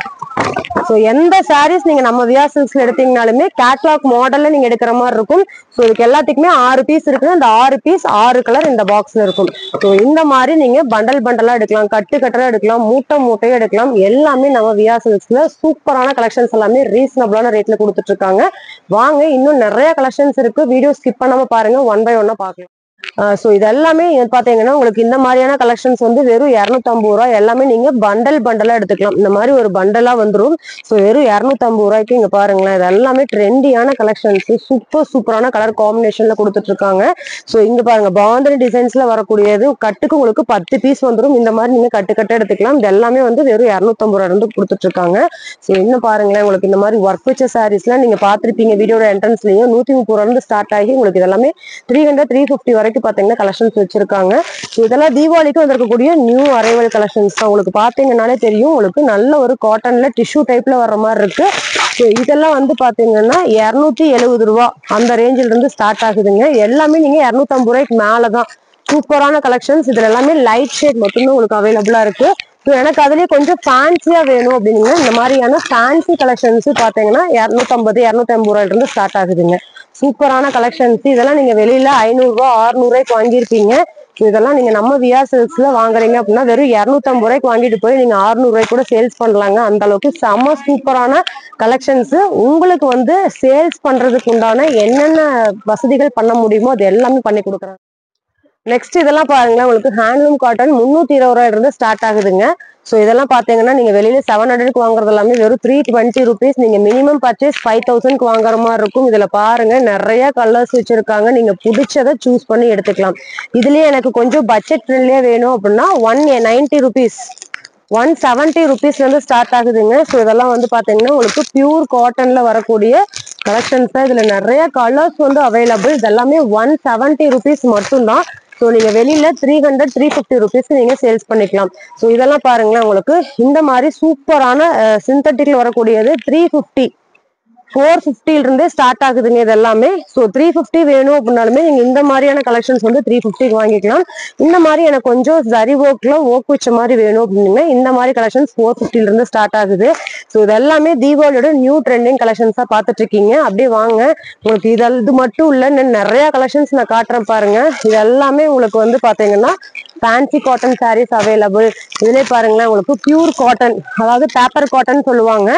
சோ எந்த சாரீஸ் நீங்க நம்ம விஆர் சில்க்ஸ்ல எடுத்தீங்கனாலுமே கேட்லாக் மாடல்ல நீங்க எடுக்கிற மாதிரி இருக்கும். சோ இதுக்கு எல்லாத்துக்குமே 6 பீஸ் இருக்கு. அந்த 6 பீஸ் 6 கலர் இந்த பாக்ஸ்ல இருக்கும். சோ இந்த மாதிரி நீங்க பண்டலா எடுக்கலாம், கட்டலா எடுக்கலாம், மூட்டையா எடுக்கலாம். எல்லாமே நம்ம விஆர் சில்க்ஸ்ல சூப்பரான கலெக்ஷன்ஸ் எல்லாமே ரீசனபிளான ரேட்ல கொடுத்துட்டு இருக்காங்க. வாங்க, இன்னும் நிறைய கலெக்ஷன்ஸ் இருக்கு. வீடியோ ஸ்கிப் பண்ணாம பாருங்க, 1 by 1 பாக்கலாம். சோ இது எல்லாமே பாத்தீங்கன்னா உங்களுக்கு இந்த மாதிரியான கலெக்ஷன்ஸ் வந்து வெறும் 250 ரூபாய். எல்லாமே நீங்க பண்டலா எடுத்துக்கலாம். இந்த மாதிரி ஒரு பண்டலா வந்துடும். சோ வெறும் 250 ரூபாய்க்கு. இங்க பாருங்களேன், இது எல்லாமே ட்ரெண்டியான கலெக்ஷன்ஸ், சூப்பரான கலர் காம்பினேஷன்ல கொடுத்துட்டு இருக்காங்க. சோ இங்க பாருங்க, பாந்தனி டிசைன்ஸ்ல வரக்கூடியது கட்டுக்கு உங்களுக்கு 10 பீஸ் வந்துடும். இந்த மாதிரி நீங்க கட்டா எடுத்துக்கலாம். இது எல்லாமே வந்து வெறும் 250 ரூபாய் இருந்து கொடுத்துட்டு இருக்காங்க. சோ இன்னும் பாருங்களேன், உங்களுக்கு இந்த மாதிரி ஒர்க் வச்ச சாரீஸ்லாம் நீங்க பாத்திருப்பீங்க வீடியோட என்ட்ரன்ஸ்லயும். 130 ரூபாய் இருந்து ஸ்டார்ட் ஆகி உங்களுக்கு இதெல்லாமே 300 350 வரைக்கும் பாத்தீங்கன்னா கலெக்ஷன்ஸ் வச்சிருக்காங்க. இதெல்லாம் தீபாவளிக்கு வந்திருக்கக்கூடிய நியூ அரைவல் கலெக்ஷன்ஸ் தான். உங்களுக்கு பாத்தீங்கன்னாலே தெரியும், உங்களுக்கு நல்ல ஒரு காட்டன்ல டிஷ்யூ டைப்ல வர்ற மாதிரி இருக்கு. இதெல்லாம் வந்து பாத்தீங்கன்னா 270 ரூபாய் அந்த ரேஞ்சில இருந்து ஸ்டார்ட் ஆகுதுங்க. எல்லாமே நீங்க 250 ரூபாய்க்கு மேலதான். சூப்பரான கலெக்ஷன்ஸ். இதுல எல்லாமே லைட் ஷேட் மட்டுமே உங்களுக்கு அவைலபிளா இருக்கு. எனக்கு அதுலயே கொஞ்சம் ஃபேன்சியா வேணும் அப்படின்னா இந்த மாதிரியான ஃபேன்சி கலெக்ஷன்ஸ் பாத்தீங்கன்னா 250 250 ரூபாயில இருந்து ஸ்டார்ட் ஆகுதுங்க. சூப்பரான கலெக்ஷன்ஸ். இதெல்லாம் நீங்க வெளியில 500 ரூபாய் 600 ரூபாய்க்கு வாங்கியிருப்பீங்க. இதெல்லாம் நீங்க நம்ம விஆர் சில்க்ஸ்ல வாங்குறீங்க அப்படின்னா வெறும் 250 ரூபாய்க்கு வாங்கிட்டு போய் நீங்க 600 ரூபாய்க்கு கூட சேல்ஸ் பண்ணலாங்க. அந்த அளவுக்கு செம சூப்பரான கலெக்ஷன்ஸ். உங்களுக்கு வந்து சேல்ஸ் பண்றதுக்கு உண்டான என்னென்ன வசதிகள் பண்ண முடியுமோ அது எல்லாமே பண்ணி கொடுக்குறாங்க. நெக்ஸ்ட் இதெல்லாம் பாருங்களேன், உங்களுக்கு ஹேண்ட்லூம் காட்டன் 320 ரூபாயில இருந்து ஸ்டார்ட் ஆகுதுங்க. ஸோ இதெல்லாம் பாத்தீங்கன்னா நீங்க வெளியில 700க்கு வாங்குறது எல்லாமே வெறும் 320 rupees. நீங்க மினிமம் பர்ச்சேஸ் 5000க்கு வாங்குற மாதிரி இருக்கும். இதுல பாருங்க நிறைய கலர்ஸ் வச்சிருக்காங்க. நீங்க பிடிச்சதை சூஸ் பண்ணி எடுத்துக்கலாம். இதுலயே எனக்கு கொஞ்சம் பட்ஜெட் ஃப்ரெண்ட்லியா வேணும் அப்படின்னா 190 rupees 170 rupeesல இருந்து ஸ்டார்ட் ஆகுதுங்க. ஸோ இதெல்லாம் வந்து பாத்தீங்கன்னா உங்களுக்கு பியூர் காட்டன்ல வரக்கூடிய கலெக்ஷன்ஸ் தான். இதுல நிறைய கலர்ஸ் வந்து அவைலபிள். இதெல்லாமே 170 rupees மட்டும்தான். ஸோ நீங்க வெளியில 300 350 rupeesக்கு நீங்க சேல்ஸ் பண்ணிக்கலாம். ஸோ இதெல்லாம் பாருங்களேன், உங்களுக்கு இந்த மாதிரி சூப்பரான சிந்தட்டிக்ல வரக்கூடியது 350 450 இருந்தே ஸ்டார்ட் ஆகுதுங்க இது எல்லாமே. ஸோ 350 வேணும் அப்படின்னாலுமே நீங்க இந்த மாதிரியான கலெக்ஷன்ஸ் வந்து 350க்கு வாங்கிக்கலாம். இந்த மாதிரி எனக்கு கொஞ்சம் ஜரி ஒர்க்ல ஒர்க் வச்ச மாதிரி வேணும் அப்படின்னா இந்த மாதிரி கலெக்ஷன்ஸ் 450 இருந்து ஸ்டார்ட் ஆகுது. ஸோ இது எல்லாமே தீபாவளியோட நியூ ட்ரெண்டிங் கலெக்ஷன்ஸா பார்த்துட்டு இருக்கீங்க. அப்படியே வாங்க, உங்களுக்கு இது மட்டும் இல்ல, நிறைய கலெக்ஷன்ஸ் நான் காட்டுறேன் பாருங்க. இது எல்லாமே உங்களுக்கு வந்து பாத்தீங்கன்னா ஃபேன்சி காட்டன் சாரீஸ் அவைலபிள். இதுலயே பாருங்களேன், உங்களுக்கு பியூர் காட்டன், அதாவது பேப்பர் காட்டன் சொல்லுவாங்க.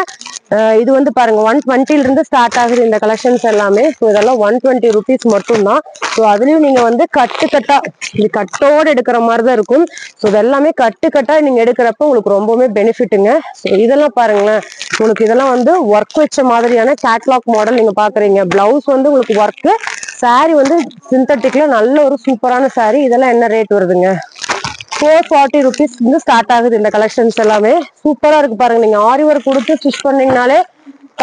இது வந்து பாருங்க 120 இருந்து ஸ்டார்ட் ஆகுது இந்த கலெக்ஷன்ஸ் எல்லாமே. ஸோ இதெல்லாம் 120 rupees மட்டும்தான். ஸோ அதுலயும் நீங்க வந்து கட்டா இது கட்டோட எடுக்கிற மாதிரி தான் இருக்கும். ஸோ இதெல்லாமே கட்டா நீங்க எடுக்கிறப்ப உங்களுக்கு ரொம்பவுமே பெனிஃபிட்டுங்க. ஸோ இதெல்லாம் பாருங்களேன், உங்களுக்கு இதெல்லாம் வந்து ஒர்க் வச்ச மாதிரியான கேட்லாக் மாடல் நீங்க பாக்குறீங்க. பிளவுஸ் வந்து உங்களுக்கு ஒர்க், சாரி வந்து சிந்தட்டிக்ல நல்ல ஒரு சூப்பரான சாரி. இதெல்லாம் என்ன ரேட் வருதுங்க? 440 rupees வந்து ஸ்டார்ட் ஆகுது இந்த கலெக்ஷன்ஸ் எல்லாமே. சூப்பரா இருக்கு பாருங்க. நீங்க ஆரி ஒர்க் கொடுத்து ஸ்டிச் பண்ணீங்கனாலே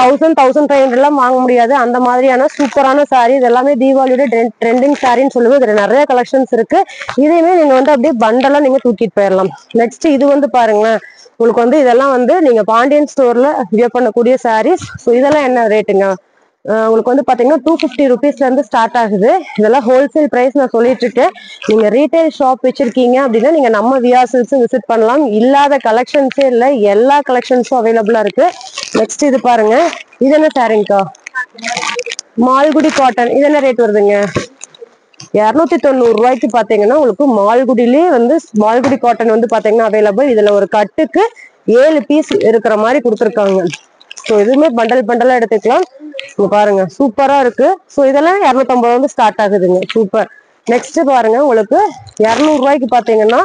1000 1500 எல்லாம் வாங்க முடியாது. அந்த மாதிரியான சூப்பரான சாரி. இது எல்லாமே தீபாவளியோட ட்ரெண்டிங் சாரின்னு சொல்லுவோம். இதுல நிறைய கலெக்ஷன்ஸ் இருக்கு. இதையுமே நீங்க வந்து அப்படியே பண்டலா நீங்க தூக்கிட்டு போயிடலாம். நெக்ஸ்ட் இது வந்து பாருங்களேன், உங்களுக்கு வந்து இதெல்லாம் வந்து நீங்க பாண்டியன் ஸ்டோர்ல வியர் பண்ணக்கூடிய சாரீஸ். ஸோ இதெல்லாம் என்ன ரேட்டுங்க? உங்களுக்கு வந்து பாத்தீங்கன்னா 250 rupeesல இருந்து ஸ்டார்ட் ஆகுது. இதெல்லாம் ஹோல்சேல் பிரைஸ் நான் சொல்லிட்டு இருக்கேன். நீங்க ரீட்டைல் ஷாப் வச்சிருக்கீங்க அப்படின்னா நீங்க நம்ம விஆர் சில்க்ஸ் விசிட் பண்ணலாம். இல்லாத கலெக்ஷன்ஸே இல்லை, எல்லா கலெக்ஷன்ஸும் அவைலபிளா இருக்கு. நெக்ஸ்ட் இது பாருங்க, இது என்ன சாரிங்கக்கா? மால்குடி காட்டன். இது என்ன ரேட் வருதுங்க? 290 ரூபாய்க்கு பாத்தீங்கன்னா உங்களுக்கு மால்குடியிலேயே வந்து மால்குடி காட்டன் வந்து பாத்தீங்கன்னா அவைலபிள். இதுல ஒரு கட்டுக்கு 7 பீஸ் இருக்கிற மாதிரி கொடுத்துருக்காங்க. ஸோ இதுவுமே பண்டலா எடுத்துக்கலாம். இங்க பாருங்க சூப்பரா இருக்கு. ஸோ இதெல்லாம் 250 வந்து ஸ்டார்ட் ஆகுதுங்க. சூப்பர். நெக்ஸ்ட் பாருங்க, உங்களுக்கு 200 ரூபாய்க்கு பாத்தீங்கன்னா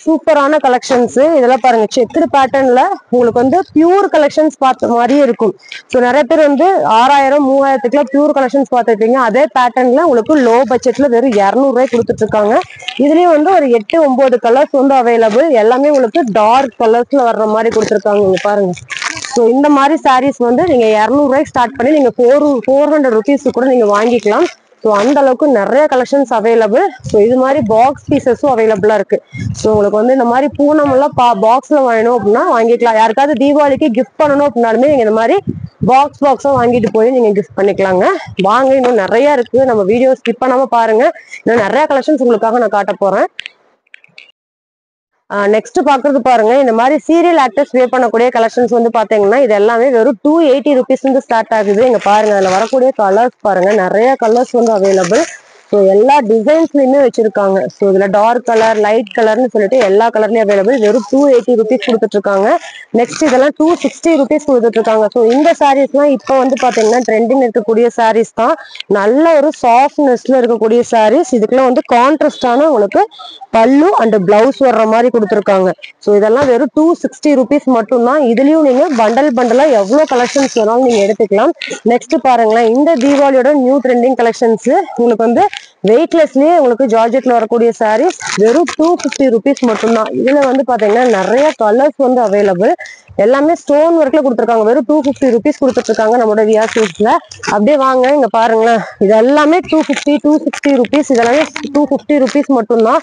சூப்பரான கலெக்ஷன்ஸ். இதெல்லாம் பாருங்க செக்குடு பேட்டர்ன்ல உங்களுக்கு வந்து பியூர் கலெக்ஷன்ஸ் பார்த்த மாதிரியே இருக்கும். ஸோ நிறைய பேர் வந்து 6000 3000க்குலாம் பியூர் கலெக்ஷன்ஸ் பார்த்துருப்பீங்க. அதே பேட்டர்ன்ல உங்களுக்கு லோ பட்ஜெட்ல வெறும் 200 ரூபாய்க்கு கொடுத்துட்டு இருக்காங்க. இதுலயும் வந்து ஒரு 8 9 கலர்ஸ் வந்து அவைலபிள். எல்லாமே உங்களுக்கு டார்க் கலர்ஸ்ல வர்ற மாதிரி கொடுத்துருக்காங்க. இங்க பாருங்க. ஸோ இந்த மாதிரி சாரீஸ் வந்து நீங்க 200 ரூபாய்க்கு ஸ்டார்ட் பண்ணி நீங்க 400 rupees கூட நீங்க வாங்கிக்கலாம். ஸோ அந்த அளவுக்கு நிறைய கலெக்ஷன்ஸ் அவைலபிள். ஸோ இது மாதிரி பாக்ஸ் பீசஸும் அவைலபிளா இருக்கு. ஸோ உங்களுக்கு வந்து இந்த மாதிரி பூனம் எல்லாம் பாக்ஸ்ல வாங்கணும் அப்படின்னா வாங்கிக்கலாம். யாருக்காவது தீபாவளிக்கு கிஃப்ட் பண்ணணும் அப்படின்னாலுமே நீங்க இந்த மாதிரி பாக்ஸா வாங்கிட்டு போய் நீங்க கிஃப்ட் பண்ணிக்கலாங்க. வாங்க, இன்னும் நிறைய இருக்கு. நம்ம வீடியோ ஸ்கிப் பண்ணாம பாருங்க. இன்னும் நிறைய கலெக்ஷன்ஸ் உங்களுக்காக நான் காட்ட போறேன். நெக்ஸ்ட் பாக்குறது பாருங்க, இந்த மாதிரி சீரியல் ஆக்டர்ஸ் வியர் பண்ணக்கூடிய கலெக்ஷன்ஸ் வந்து பாத்தீங்கன்னா இது எல்லாமே வெறும் 280 rupees வந்து ஸ்டார்ட் ஆகுது. இங்க பாருங்க, அதுல வரக்கூடிய கலர்ஸ் பாருங்க, நிறைய கலர்ஸ் வந்து அவைலபிள். ஸோ எல்லா டிசைன்ஸ்லயுமே வச்சிருக்காங்க. ஸோ இதுல டார்க் கலர், லைட் கலர்னு சொல்லிட்டு எல்லா கலர்லயும் அவைலபிள். வெறும் 280 rupees கொடுத்துட்டு இருக்காங்க. நெக்ஸ்ட் இதெல்லாம் 260 rupees கொடுத்துட்டு இருக்காங்க. ஸோ இந்த சாரீஸ் எல்லாம் இப்போ வந்து பாத்தீங்கன்னா ட்ரெண்டிங் இருக்கக்கூடிய சாரீஸ் தான். நல்ல ஒரு சாஃப்ட்னஸ்ல இருக்கக்கூடிய சாரீஸ். இதுக்கெல்லாம் வந்து கான்ட்ராஸ்டான உங்களுக்கு பல்லு அண்ட் பிளவுஸ் வர்ற மாதிரி கொடுத்துருக்காங்க. ஸோ இதெல்லாம் வெறும் 260 rupees மட்டும்தான். இதுலயும் நீங்க பண்டலா எவ்வளவு கலெக்ஷன்ஸ் வேணாலும் நீங்க எடுத்துக்கலாம். நெக்ஸ்ட் பாருங்களேன், இந்த தீபாவளியோட நியூ ட்ரெண்டிங் கலெக்ஷன்ஸ் உங்களுக்கு வந்து வெயிட்லெஸ்லயே உங்களுக்கு ஜார்ஜெட்ல வரக்கூடிய சாரீஸ் வெறும் 250 rupees மட்டும்தான். இதுல வந்து பாத்தீங்கன்னா நிறைய கலர்ஸ் வந்து அவைலபிள். எல்லாமே ஸ்டோன் ஒர்க்ல கொடுத்துருக்காங்க. வெறும் 250 rupees கொடுத்துட்டு இருக்காங்க நம்மளோட விஆர் சில்க்ஸ்ல. அப்படியே வாங்க, இங்க பாருங்களேன், இது எல்லாமே 250 260 rupees. இதெல்லாமே 250 rupees மட்டும்தான்.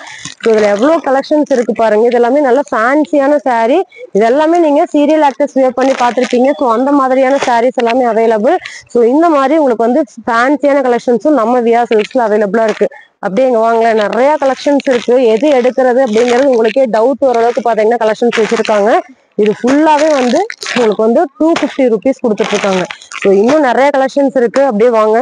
இதுல எவ்வளவு கலெக்ஷன்ஸ் இருக்கு பாருங்க. இது எல்லாமே நல்ல ஃபேன்சியான சாரீ. இது எல்லாமே நீங்க சீரியல் ஆக்டர்ஸ் வியர் பண்ணி பார்த்திருப்பீங்க. ஸோ அந்த மாதிரியான சாரீஸ் எல்லாமே அவைலபிள். ஸோ இந்த மாதிரி உங்களுக்கு வந்து ஃபேன்சியான கலெக்ஷன்ஸும் நம்ம விஆர் சில்க்ஸ்ல அவைலபிளா இருக்கு. அப்படியே இங்க வாங்கல, நிறைய கலெக்ஷன்ஸ் இருக்கு. எது எடுக்கிறது அப்படிங்கிறது உங்களுக்கே டவுட் வர அளவுக்கு பாத்தீங்கன்னா கலெக்ஷன்ஸ் வச்சிருக்காங்க. இது ஃபுல்லாவே வந்து உங்களுக்கு வந்து 250 rupees கொடுத்துட்டு இருக்காங்க. ஸோ இன்னும் நிறைய கலெக்ஷன்ஸ் இருக்கு. அப்படியே வாங்க.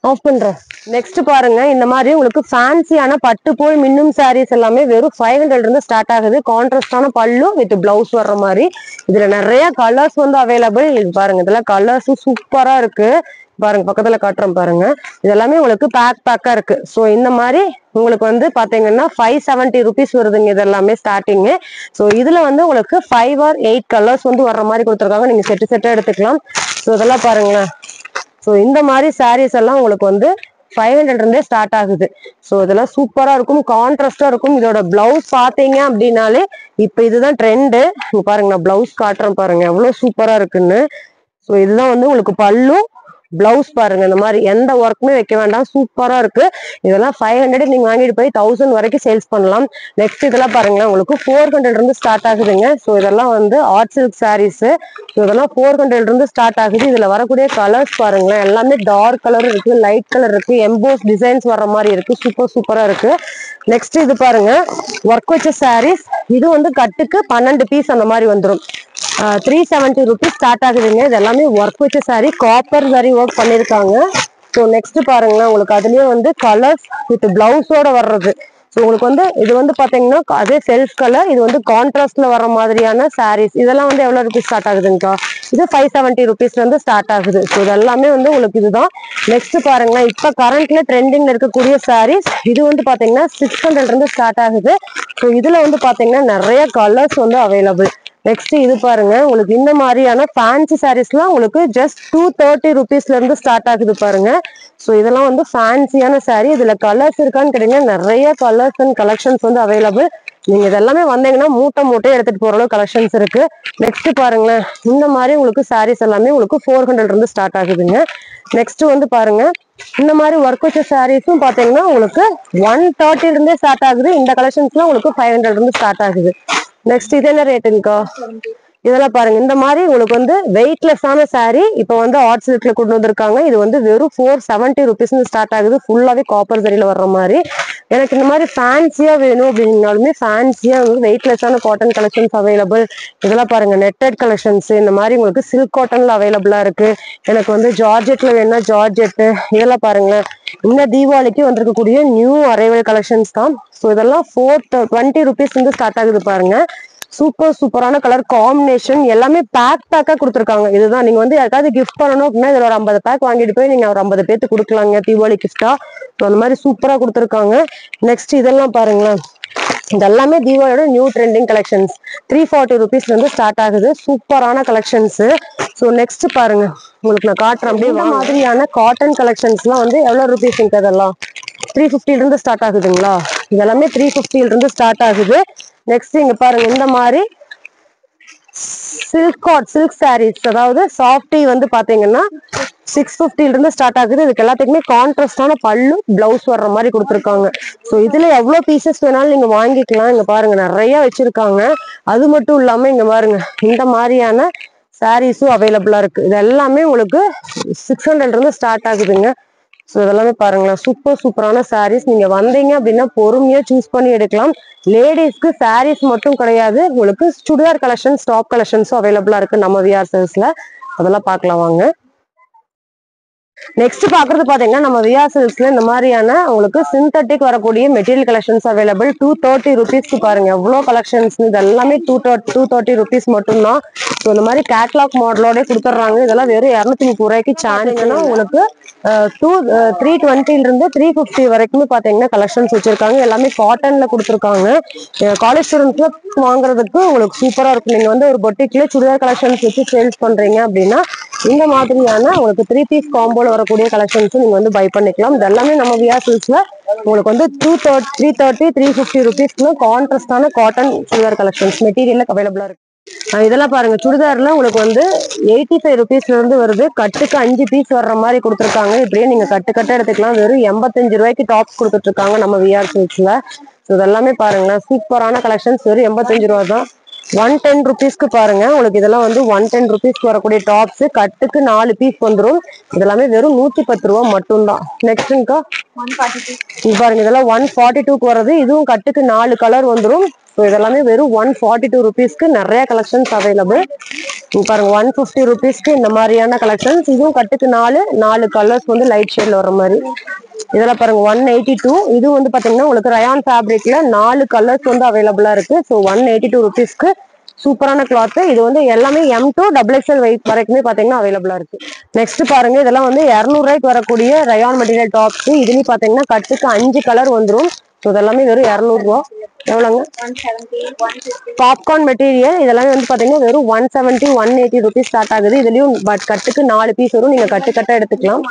ஆஃப் பண்றேன். நெக்ஸ்ட் பாருங்க, இந்த மாதிரி உங்களுக்கு ஃபேன்சியான பட்டு போல் மின்னும் சாரீஸ் எல்லாமே வெறும் 500 இருந்து ஸ்டார்ட் ஆகுது. கான்ட்ராஸ்டான பல்லு வித் பிளவுஸ் வர்ற மாதிரி. இதுல நிறைய கலர்ஸ் வந்து அவைலபிள். இது பாருங்க, இதெல்லாம் கலர்ஸ் சூப்பரா இருக்கு. பாருங்க, பக்கத்துல காட்டுறோம் பாருங்க. இதெல்லாமே உங்களுக்கு பேக்கா இருக்கு. ஸோ இந்த மாதிரி உங்களுக்கு வந்து பாத்தீங்கன்னா 570 rupees வருதுங்க. இது எல்லாமே ஸ்டார்டிங். ஸோ இதுல வந்து உங்களுக்கு 5 or 8 கலர்ஸ் வந்து வர்ற மாதிரி கொடுத்துருக்காங்க. நீங்க செட்டா எடுத்துக்கலாம். ஸோ இதெல்லாம் பாருங்களேன். ஸோ இந்த மாதிரி சாரீஸ் எல்லாம் உங்களுக்கு வந்து 500 இருந்தே ஸ்டார்ட் ஆகுது. ஸோ இதெல்லாம் சூப்பரா இருக்கும், கான்ட்ராஸ்டா இருக்கும். இதோட பிளவுஸ் பாத்தீங்க அப்படின்னாலே இப்ப இதுதான் ட்ரெண்டு. பாருங்க, நான் பிளவுஸ் காட்டுறேன் பாருங்க, எவ்வளவு சூப்பரா இருக்குன்னு. ஸோ இதுதான் வந்து உங்களுக்கு பல்லு, பிளவுஸ் பாருங்க. இந்த மாதிரி எந்த ஒர்க்குமே வைக்க வேண்டாம், சூப்பரா இருக்கு. இதெல்லாம் 500 நீங்க வாங்கிட்டு போய் 1000 வரைக்கும் சேல்ஸ் பண்ணலாம். நெக்ஸ்ட் இதெல்லாம் பாருங்களேன், உங்களுக்கு 400 இருந்து ஸ்டார்ட் ஆகுதுங்க. ஸோ இதெல்லாம் வந்து ஆர்ட் சில்க் சாரீஸ். இதெல்லாம் 400 இருந்து ஸ்டார்ட் ஆகுது. இதுல வரக்கூடிய கலர்ஸ் பாருங்களேன், எல்லாமே டார்க் கலர் இருக்கு, லைட் கலர் இருக்கு, எம்போஸ் டிசைன்ஸ் வர்ற மாதிரி இருக்கு. சூப்பரா இருக்கு. நெக்ஸ்ட் இது பாருங்க, ஒர்க் வச்ச சாரீஸ். இது வந்து கட்டுக்கு 12 பீஸ் அந்த மாதிரி வந்துடும். 370 rupees ஸ்டார்ட் ஆகுதுங்க. இது எல்லாமே ஒர்க் வச்ச சாரி, காப்பர் சாரி ஒர்க் பண்ணிருக்காங்க. ஸோ நெக்ஸ்ட் பாருங்களேன், உங்களுக்கு அதுலயே வந்து கலர்ஸ் வித் பிளவுஸோட வர்றது. ஸோ உங்களுக்கு வந்து இது வந்து பாத்தீங்கன்னா அதே செல்ஃப் கலர், இது வந்து கான்ட்ராஸ்ட்ல வர மாதிரியான சாரீஸ். இதெல்லாம் வந்து எவ்வளவு ருபீஸ் ஸ்டார்ட் ஆகுதுங்கக்கா? இது 570 rupeesல இருந்து ஸ்டார்ட் ஆகுது. ஸோ இது எல்லாமே வந்து உங்களுக்கு இதுதான். நெக்ஸ்ட் பாருங்களேன், இப்ப கரண்ட்ல ட்ரெண்டிங்ல இருக்கக்கூடிய சாரீஸ். இது வந்து பாத்தீங்கன்னா 600 இருந்து ஸ்டார்ட் ஆகுது. ஸோ இதுல வந்து பாத்தீங்கன்னா நிறைய கலர்ஸ் வந்து அவைலபிள். நெக்ஸ்ட் இது பாருங்க, உங்களுக்கு இந்த மாதிரியான ஃபேன்சி சாரீஸ்லாம் உங்களுக்கு ஜஸ்ட் 230 rupeesல இருந்து ஸ்டார்ட் ஆகுது பாருங்க. ஸோ இதெல்லாம் வந்து ஃபேன்சியான சாரீ. இதுல கலர்ஸ் இருக்கான்னு கேட்டீங்கன்னா நிறைய கலர்ஸ் அண்ட் கலெக்ஷன்ஸ் வந்து அவைலபிள். நீங்க இதெல்லாமே வந்தீங்கன்னா மூட்டை எடுத்துட்டு போற அளவு கலெக்ஷன்ஸ் இருக்கு. நெக்ஸ்ட் பாருங்களேன், இந்த மாதிரி உங்களுக்கு சாரீஸ் எல்லாமே உங்களுக்கு 400 இருந்து ஸ்டார்ட் ஆகுதுங்க. நெக்ஸ்ட் வந்து பாருங்க, இந்த மாதிரி ஒர்க் வச்ச சாரீஸும் பாத்தீங்கன்னா உங்களுக்கு 130 இருந்தே ஸ்டார்ட் ஆகுது. இந்த கலெக்ஷன்ஸ்லாம் உங்களுக்கு 500 இருந்து ஸ்டார்ட் ஆகுது. நெக்ஸ்ட் இது என்ன ரேட்டுங்கக்கா? இதெல்லாம் பாருங்க, இந்த மாதிரி உங்களுக்கு வந்து வெயிட்லெஸ்ஸான சாரீ இப்ப வந்து ஆர்ட் சில்க்ல கொண்டு வந்திருக்காங்க. இது வந்து வெறும் 470 rupees ஸ்டார்ட் ஆகுது. ஃபுல்லாவே காப்பர் சரியில வர்ற மாதிரி. எனக்கு இந்த மாதிரி ஃபேன்சியா வேணும் அப்படின்னாலுமே ஃபேன்சியா வந்து வெயிட்லெஸ்ஸான காட்டன் கலெக்ஷன்ஸ் அவைலபிள். இதெல்லாம் பாருங்க, நெட்டட் கலெக்ஷன்ஸ். இந்த மாதிரி உங்களுக்கு சில்க் காட்டன்ல அவைலபிளா இருக்கு. எனக்கு வந்து ஜார்ஜெட்ல வேணும்னா ஜார்ஜெட். இதெல்லாம் பாருங்களேன், இந்த தீபாவளிக்கு வந்திருக்கக்கூடிய நியூ அரைவல் கலெக்ஷன்ஸ் தான். ஸோ இதெல்லாம் 420 rupees வந்து ஸ்டார்ட் ஆகுது பாருங்க. சூப்பரான கலர் காம்பினேஷன், எல்லாமே பேக்கா கொடுத்துருக்காங்க. இதுதான் நீங்க வந்து யாருக்காவது கிஃப்ட் பண்ணணும் அப்படின்னா இதுல ஒரு 50 பேக் வாங்கிட்டு போய் நீங்க ஒரு 50 பேருக்கு கொடுக்கலாங்க தீபாவளி கிஃப்டா. அந்த மாதிரி சூப்பரா கொடுத்துருக்காங்க. நெக்ஸ்ட் இதெல்லாம் பாருங்களேன், இதெல்லாமே தீபாவளியோட நியூ ட்ரெண்டிங் கலெக்ஷன்ஸ். 340 rupeesல இருந்து ஸ்டார்ட் ஆகுது. சூப்பரான கலெக்ஷன்ஸ். ஸோ நெக்ஸ்ட் பாருங்க, உங்களுக்கு நான் காட்டுறேன். அப்படியே மாதிரியான காட்டன் கலெக்ஷன்ஸ் எல்லாம் வந்து எவ்வளவு ருபீஸ் அதெல்லாம் 350 இருந்து ஸ்டார்ட் ஆகுதுங்களா? இதெல்லாமே 350 இருந்து ஸ்டார்ட் ஆகுது. நெக்ஸ்ட் இங்க பாருங்க, இந்த மாதிரி சில்க் சாரீஸ், அதாவது சாஃப்டி வந்து பாத்தீங்கன்னா 650 இருந்து ஸ்டார்ட் ஆகுது. இதுக்கு எல்லாத்துக்குமே கான்ட்ராஸ்டான பல்லு, பிளவுஸ் வர்ற மாதிரி கொடுத்துருக்காங்க. ஸோ இதுல எவ்வளவு பீசஸ் வேணாலும் நீங்க வாங்கிக்கலாம். இங்க பாருங்க, நிறைய வச்சிருக்காங்க. அது மட்டும் இல்லாம இங்க பாருங்க, இந்த மாதிரியான சாரீஸும் அவைலபிளா இருக்கு. இது எல்லாமே உங்களுக்கு 600 இருந்து ஸ்டார்ட் ஆகுதுங்க. ஸோ இதெல்லாமே பாருங்களேன், சூப்பரான சாரீஸ். நீங்க வந்தீங்க அப்படின்னா பொறுமையா சூஸ் பண்ணி எடுக்கலாம். லேடிஸ்க்கு சாரீஸ் மட்டும் கிடையாது, உங்களுக்கு சுடிதார் கலெக்ஷன்ஸ், டாப் கலெக்ஷன்ஸும் அவைலபிளா இருக்கு நம்ம விஆர் சில்க்ஸ்ல. அதெல்லாம் பார்க்கலாம் வாங்க. நெக்ஸ்ட் பாக்குறது பாத்தீங்கன்னா நம்ம விஆர் சில்க்ஸ்ல இந்த மாதிரியான உங்களுக்கு சிந்தட்டிக் வரக்கூடிய மெட்டீரியல் கலெக்ஷன்ஸ் அவைலபிள். 230 rupeesக்கு பாருங்க எவ்வளவு கலெக்ஷன்ஸ். இது எல்லாமே 230 rupees மட்டும்தான். ஸோ இந்த மாதிரி கேட்லாக் மாடலோட கொடுத்துட்றாங்க. இதெல்லாம் வெறும் 230 ரூபாய்க்கு சான்ஸ்னா உங்களுக்கு 320 இருந்து 350 வரைக்குமே பாத்தீங்கன்னா கலெக்ஷன்ஸ் வச்சிருக்காங்க. எல்லாமே காட்டன்ல கொடுத்துருக்காங்க. காலேஜ் ஸ்டூடெண்ட்ஸ்ல வாங்குறதுக்கு உங்களுக்கு சூப்பரா இருக்கும். நீங்க வந்து ஒரு பொட்டிக்ல சுடிதார் கலெக்ஷன்ஸ் வச்சு சேல்ஸ் பண்றீங்க அப்படின்னா இந்த மாதிரியான உங்களுக்கு 3 பீஸ் காம்போல வரக்கூடிய கலெக்ஷன்ஸ் நீங்க வந்து பை பண்ணிக்கலாம். இது எல்லாமே நம்ம விஆர் சில்க்ஸ்ல உங்களுக்கு வந்து 330 350 rupeesக்கு கான்ட்ராஸ்டான காட்டன் சுடிதார் கலெக்ஷன்ஸ் மெட்டீரியல்ல அவைலபிளா இருக்கு. இதெல்லாம் பாருங்க, சுடிதார்ல உங்களுக்கு வந்து 85 rupeesல இருந்து வருது. கட்டுக்கு 5 பீஸ் வர்ற மாதிரி கொடுத்துருக்காங்க. இப்படியே நீங்க கட்டு எடுத்துக்கலாம். வெறும் 85 ரூபாய்க்கு டாப்ஸ் கொடுத்துட்டு இருக்காங்க நம்ம விஆர் சில்க்ஸ்ல. இதெல்லாமே பாருங்களேன், சூப்பரான கலெக்ஷன்ஸ். வெறும் 85 ரூபா தான். 110 rupeesக்கு பாருங்க, உங்களுக்கு இதெல்லாம் வந்து 110 rupeesக்கு வரக்கூடிய டாப்ஸ். கட்டுக்கு 4 பீஸ் வந்துடும். இதெல்லாமே வெறும் 110 ரூபா மட்டும்தான். நெக்ஸ்ட்ங்கா இது பாருங்க, இதெல்லாம் 142க்கு வருது. இதுவும் கட்டுக்கு 4 கலர் வந்துடும். ஸோ இதெல்லாமே வெறும் 142 rupeesக்கு நிறைய கலெக்ஷன்ஸ் அவைலபிள். பாருங்க 150 rupeesக்கு இந்த மாதிரியான கலெக்ஷன்ஸ். இதுவும் கட்டுக்கு 4 கலர்ஸ் வந்து லைட் ஷேட்ல வர மாதிரி. இதெல்லாம் பாருங்க 182. இது வந்து பாத்தீங்கன்னா உங்களுக்கு ரயான் ஃபேப்ரிக்ல 4 கலர்ஸ் வந்து அவைலபிளா இருக்கு. ஸோ 182 rupeesக்கு சூப்பரான கிளாத். இது வந்து எல்லாமே M2 XXL வெயிட் வரைக்குமே பாத்தீங்கன்னா அவைலபிளா இருக்கு. நெக்ஸ்ட் பாருங்க, இதெல்லாம் வந்து 200 ரூபாய்க்கு வரக்கூடிய ரயான் மெட்டீரியல் டாப்ஸ். இதுலயும் பாத்தீங்கன்னா கட்டுக்கு 5 கலர் வந்துடும். ஸோ இதெல்லாமே வெறும் 200 ரூபா. எவ்வளோங்க? Popcorn material. இதெல்லாம் வந்து பாத்தீங்கன்னா வெறும் 170 180 rupees ஸ்டார்ட் ஆகுது. இதுலயும் பட் கட்டுக்கு 4 பீஸ் வரும். நீங்க கட்டா எடுத்துக்கலாம்.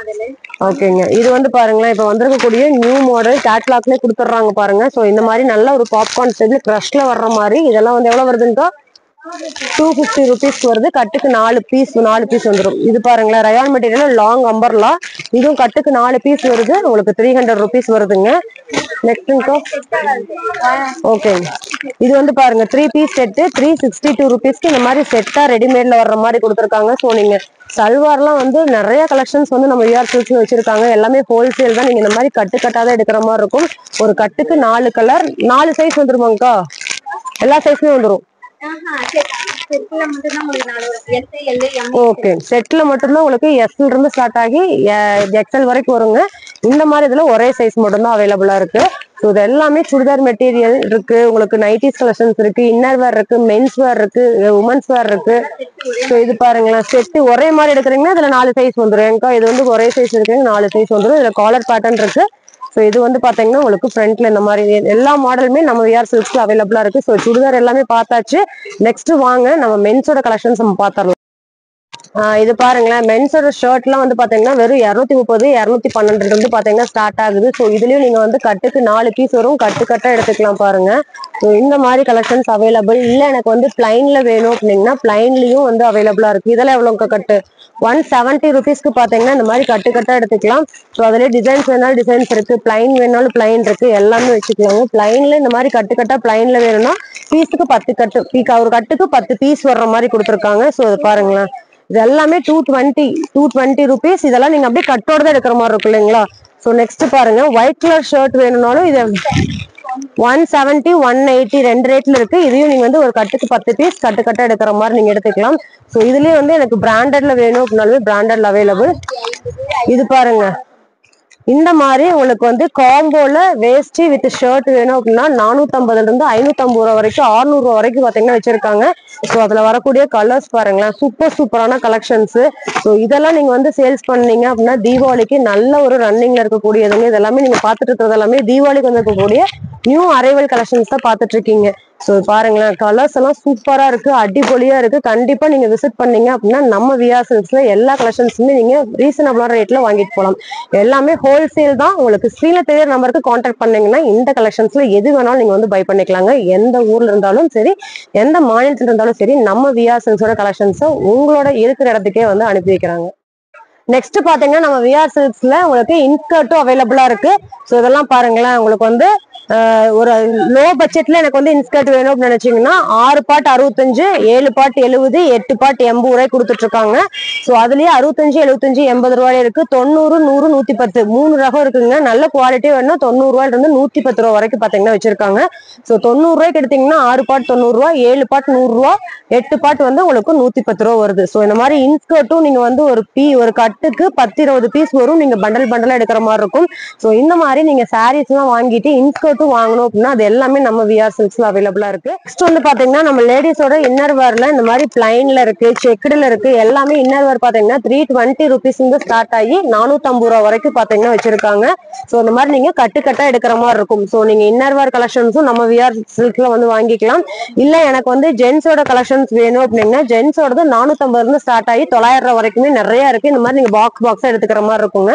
ஓகேங்க. இது வந்து பாருங்களேன், இப்ப வந்திருக்கக்கூடிய நியூ மாடல் கேட்லாக்ல கொடுத்துட்றாங்க பாருங்க. ஸோ இந்த மாதிரி நல்ல ஒரு பாப்கார்ன் ஸ்டைல் கிரஷ்ல வர்ற மாதிரி. இதெல்லாம் வந்து எவ்வளவு வருதுங்க? 250 rupees வருது. கட்டுக்கு 4 பீஸ் வந்துடும். இது பாருங்களேன், ரயான் மெட்டீரியல் லாங் அம்பர்லா. இதுவும் கட்டுக்கு 4 பீஸ் வருது. உங்களுக்கு 300 rupees வருதுங்க. நெக்ஸ்ட் ஓகே, இது வந்து பாருங்க 3 பீஸ் செட்டு 362 rupeesக்கு இந்த மாதிரி செட்டா ரெடிமேட்ல வர்ற மாதிரி கொடுத்துருக்காங்க. ஸோ நீங்க சல்வார்லாம் வந்து நிறைய கலெக்ஷன்ஸ் வந்து நம்ம விஆர் சில்க்ஸ்ல வச்சிருக்காங்க. எல்லாமே ஹோல்சேல் தான். நீங்க இந்த மாதிரி கட்டாதான் எடுக்கிற மாதிரி இருக்கும். ஒரு கட்டுக்கு 4 கலர் 4 சைஸ் வந்துருமாங்கக்கா? எல்லா சைஸுமே வந்துடும். ஓகே, செட்ல மட்டும்தான் உங்களுக்கு எஸ்ல இருந்து ஸ்டார்ட் ஆகி எக்ஸ்எல் வரைக்கும் வருங்க. இந்த மாதிரி இதுல ஒரே சைஸ் மட்டும்தான் அவைலபிளா இருக்கு. ஸோ இது எல்லாமே சுடிதார் மெட்டீரியல் இருக்கு. உங்களுக்கு நைட்டிஸ் கலெக்ஷன்ஸ் இருக்கு, இன்னர் வேர் இருக்கு, மென்ஸ் வேர் இருக்கு, உமன்ஸ் வேர் இருக்கு. ஸோ இது பாருங்களேன், செட்டு ஒரே மாதிரி எடுக்கிறீங்கன்னா இதுல 4 சைஸ் வந்துடும். ஏங்கா இது வந்து ஒரே சைஸ் எடுக்கிறீங்க 4 சைஸ் வந்துடும். இதுல காலர் பேட்டர்ன் இருக்கு. ஸோ இது வந்து பாத்தீங்கன்னா உங்களுக்கு ஃப்ரண்ட்ல இந்த மாதிரி எல்லா மாடலுமே நம்ம விஆர் சில்க்ஸ்ல அவைலபிளா இருக்கு. ஸோ சுடிதார் எல்லாமே பார்த்தாச்சு. நெக்ஸ்ட் வாங்க நம்ம மென்ஸோட கலெக்ஷன்ஸ் நம்ம பாத்திரலாம். இது பாருங்களேன், மென்ஸோட ஷர்ட் எல்லாம் வந்து பாத்தீங்கன்னா வெறும் 230 212 இருந்து பாத்தீங்கன்னா ஸ்டார்ட் ஆகுது. ஸோ இதுலயும் நீங்க வந்து கட்டுக்கு 4 பீஸ் வரும். கட்டா எடுத்துக்கலாம் பாருங்க. ஸோ இந்த மாதிரி கலெக்ஷன்ஸ் அவைலபிள். இல்ல எனக்கு வந்து பிளைன்ல வேணும் அப்படின்னா பிளைன்லயும் வந்து அவைலபிளா இருக்கு. இதெல்லாம் எவ்வளவு கட்டு? 170 rupeesக்கு பாத்தீங்கன்னா இந்த மாதிரி கட்டா எடுத்துக்கலாம். ஸோ அதுல டிசைன்ஸ் வேணாலும் டிசைன்ஸ் இருக்கு, பிளைன் வேணாலும் பிளைன் இருக்கு, எல்லாமே வச்சுக்கலாங்க. பிளைன்ல இந்த மாதிரி கட்டா பிளைன்ல வேணும்னா பீஸுக்கு 10 கட்டு, ஒரு கட்டுக்கு 10 பீஸ் வர்ற மாதிரி கொடுத்துருக்காங்க. ஸோ இது பாருங்களேன், இது எல்லாமே 220 rupees. இதெல்லாம் நீங்க அப்படியே கட்டோட தான் எடுக்கிற மாதிரி இருக்கும் இல்லைங்களா? ஸோ நெக்ஸ்ட் பாருங்க, ஒயிட் கலர் ஷர்ட் வேணும்னாலும் இது 170 180 ரெண்டு ரேட்ல இருக்கு. இதையும் நீங்க வந்து ஒரு கட்டுக்கு 10 பீஸ் கட்டா எடுக்கிற மாதிரி நீங்க எடுத்துக்கலாம். ஸோ இதுலயே வந்து எனக்கு பிராண்டட்ல வேணும் அப்படின்னாலுமே பிராண்டட்ல அவைலபிள். இது பாருங்க, இந்த மாதிரி உங்களுக்கு வந்து காம்போல வேஸ்டி வித் ஷர்ட் வேணும் அப்படின்னா 450 இருந்து 550 ரூபா வரைக்கும் 600 ரூபா வரைக்கும் பாத்தீங்கன்னா வச்சிருக்காங்க. ஸோ அதுல வரக்கூடிய கலர்ஸ் பாருங்களேன், சூப்பரான கலெக்ஷன்ஸ். ஸோ இதெல்லாம் நீங்க வந்து சேல்ஸ் பண்ணீங்க அப்படின்னா தீபாவளிக்கு நல்ல ஒரு ரன்னிங்ல இருக்கக்கூடியதுங்க. இதெல்லாமே நீங்க பாத்துட்டு இருக்கிறது எல்லாமே தீபாவளிக்கு வந்து இருக்கக்கூடிய நியூ அரைவல் கலெக்ஷன்ஸ் தான் பாத்துட்டு இருக்கீங்க. ஸோ பாருங்களேன், கலர்ஸ் எல்லாம் சூப்பரா இருக்கு, அடிப்பொலியா இருக்கு. கண்டிப்பா நீங்க விசிட் பண்ணீங்க அப்படின்னா நம்ம விஆர் சில்க்ஸ்ல எல்லா கலெக்ஷன்ஸுமே நீங்க ரீசனபிளான ரேட்ல வாங்கிட்டு போகலாம். எல்லாமே ஹோல்சேல் தான். உங்களுக்கு ஸ்க்ரீன்ல தெரியற நம்பருக்கு கான்டாக்ட் பண்ணீங்கன்னா இந்த கலெக்ஷன்ஸ்ல எது வேணாலும் நீங்க வந்து பை பண்ணிக்கலாங்க. எந்த ஊர்ல இருந்தாலும் சரி, எந்த மாநிலத்துல இருந்தாலும் சரி, நம்ம விஆர் சில்க்ஸோட கலெக்ஷன்ஸை உங்களோட இருக்கிற இடத்துக்கே வந்து அனுப்பி வைக்கிறாங்க. நெக்ஸ்ட் பாத்தீங்கன்னா நம்ம விஆர் சில்க்ஸ்ல உங்களுக்கு இன்ஸ்கர்ட்டும் அவைலபிளா இருக்கு. ஸோ இதெல்லாம் பாருங்களேன், உங்களுக்கு வந்து ஒரு லோ பட்ஜெட்ல எனக்கு வந்து இன்ஸ்கர்ட் வேணும் அப்படின்னு நினைச்சீங்கன்னா 6 பாட் 65, 7 பாட் 70, 8 பாட் 80 ரூபாய் கொடுத்துட்டு இருக்காங்க. ஸோ அதுலயே 65 75 80 ரூபாய் இருக்கு. 90 100 110 3 ரகம் இருக்குங்க. நல்ல குவாலிட்டி வேணும்னா 90 ரூபாயில இருந்து 110 ரூபா வரைக்கும் பாத்தீங்கன்னா வச்சிருக்காங்க. ஸோ 90 ரூபாய்க்கு எடுத்தீங்கன்னா 6 பாட் 90 ரூபா, 7 பாட் 100 ரூபா, 8 பாட் வந்து உங்களுக்கு 110 ரூபா வருது. ஸோ இந்த மாதிரி இன்ஸ்கர்ட்டும் நீங்க வந்து ஒரு கட்டுக்கு 10-20 பீஸ் வரும். நீங்க பண்டலா எடுக்கிற மாதிரி இருக்கும். ஸோ இந்த மாதிரி நீங்க சாரீஸ் எல்லாம் வாங்கிட்டு இன்ஸ்கர்ட் வாங்கணும் அப்படின்னா அது எல்லாமே நம்ம விஆர் சில்க்ஸ்ல அவைலபிளா இருக்கு. நெக்ஸ்ட் வந்து பாத்தீங்கன்னா நம்ம லேடிஸோட இன்னர் வேர்ல இந்த மாதிரி பிளைன்ல இருக்கு, செக்குடுல இருக்கு. எல்லாமே இன்னர் வேர் பாத்தீங்கன்னா 320 rupees ஸ்டார்ட் ஆகி 450 ரூபா வரைக்கும் பாத்தீங்கன்னா வச்சிருக்காங்க. சோ இந்த மாதிரி நீங்க கட்டா எடுக்கிற மாதிரி இருக்கும். சோ நீங்க இன்னர் வேர் கலெக்ஷன்ஸும் நம்ம விஆர் சில்க்ல வந்து வாங்கிக்கலாம். இல்ல எனக்கு வந்து ஜென்ஸோட கலெக்ஷன்ஸ் வேணும் அப்படின்னா ஜென்ஸோடது 450 இருந்து ஸ்டார்ட் ஆகி 900 ரூபா வரைக்குமே நிறைய இருக்கு. இந்த மாதிரி நீங்க பாக்ஸ் எடுத்துக்கிற மாதிரி இருக்குங்க.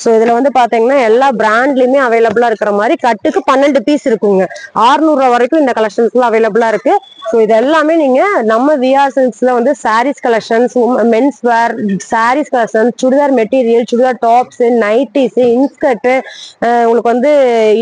சோ இதுல வந்து பாத்தீங்கன்னா எல்லா பிராண்ட்லயுமே அவைலபிளா இருக்கிற மாதிரி கட்டுக்கு 12 பீஸ் இருக்குங்க. 600 ரூபா வரைக்கும் இந்த கலெக்ஷன்ஸ்ல அவைலபிளா இருக்கு. ஸோ இது எல்லாமே நீங்க நம்ம விஆர் சில்க்ஸ்ல வந்து saris collections, men's wear saris collections, churidar material, churidar tops, nighties, inskirt, உங்களுக்கு வந்து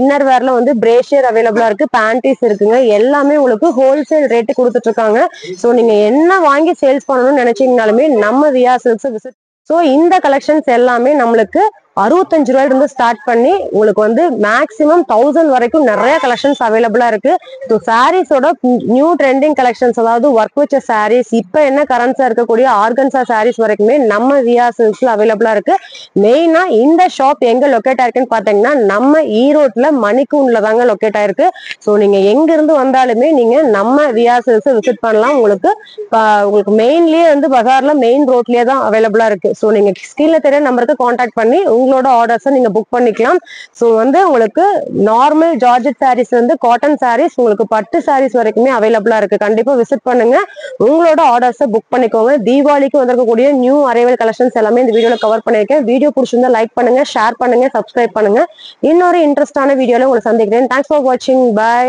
இன்னர் வேர்ல வந்து பிரேஷியர் அவைலபிளா இருக்கு, பேண்டிஸ் இருக்குங்க. எல்லாமே உங்களுக்கு ஹோல்சேல் ரேட்டு கொடுத்துட்டு இருக்காங்க. ஸோ நீங்க என்ன வாங்கி சேல்ஸ் பண்ணணும்னு நினைச்சீங்கனாலுமே நம்ம விஆர் சில்க்ஸ் விசிட். ஸோ இந்த கலெக்ஷன்ஸ் எல்லாமே நம்மளுக்கு 65 ரூபாயில இருந்து ஸ்டார்ட் பண்ணி உங்களுக்கு வந்து மேக்ஸிமம் 1000 வரைக்கும் நிறைய கலெக்ஷன்ஸ் அவைலபிளா இருக்கு. ஸோ சாரீஸோட நியூ ட்ரெண்டிங் கலெக்ஷன்ஸ், அதாவது ஒர்க் வச்ச சாரீஸ், இப்ப என்ன கரன்ஸா இருக்கக்கூடிய ஆர்கன்சா சாரீஸ் வரைக்குமே நம்ம விஆ சில்க்ஸ்ல அவைலபிளா இருக்கு. மெயினா இந்த ஷாப் எங்க லொக்கேட் ஆயிருக்குன்னு பாத்தீங்கன்னா நம்ம ஈரோட்ல மணிக்கூண்ட்ல தாங்க லொக்கேட் ஆயிருக்கு. ஸோ நீங்க எங்க இருந்து வந்தாலுமே நீங்க நம்ம விஆ சில்க்ஸ் விசிட் பண்ணலாம். உங்களுக்கு மெயின்லயே வந்து பஜார்ல மெயின் ரோட்லயே தான் அவைலபிளா இருக்கு. ஸோ நீங்க ஸ்கிரீன்ல தெரிய நம்பருக்கு கான்டாக்ட் பண்ணி உங்களோட ஆர்டர்ஸை நீங்க புக் பண்ணிக்கலாம். ஸோ வந்து உங்களுக்கு நார்மல் ஜார்ஜெட் சாரீஸ் வந்து காட்டன் சாரீஸ், உங்களுக்கு பட்டு சாரீஸ் வரைக்குமே அவைலபிளா இருக்கு. கண்டிப்பா விசிட் பண்ணுங்க, உங்களோட ஆர்டர்ஸை புக் பண்ணிக்கோங்க. தீபாவளிக்கு வந்திருக்கக்கூடிய நியூ அரைவல் கலெக்ஷன்ஸ் எல்லாமே இந்த வீடியோல கவர் பண்ணிருக்கேன். வீடியோ பிடிச்சிருந்தா லைக் பண்ணுங்க, ஷேர் பண்ணுங்க, சப்ஸ்கிரைப் பண்ணுங்க. இன்னொரு இன்ட்ரெஸ்டான வீடியோல உங்களை சந்திக்கிறேன். தேங்க்ஸ் ஃபார் வாட்சிங். பை.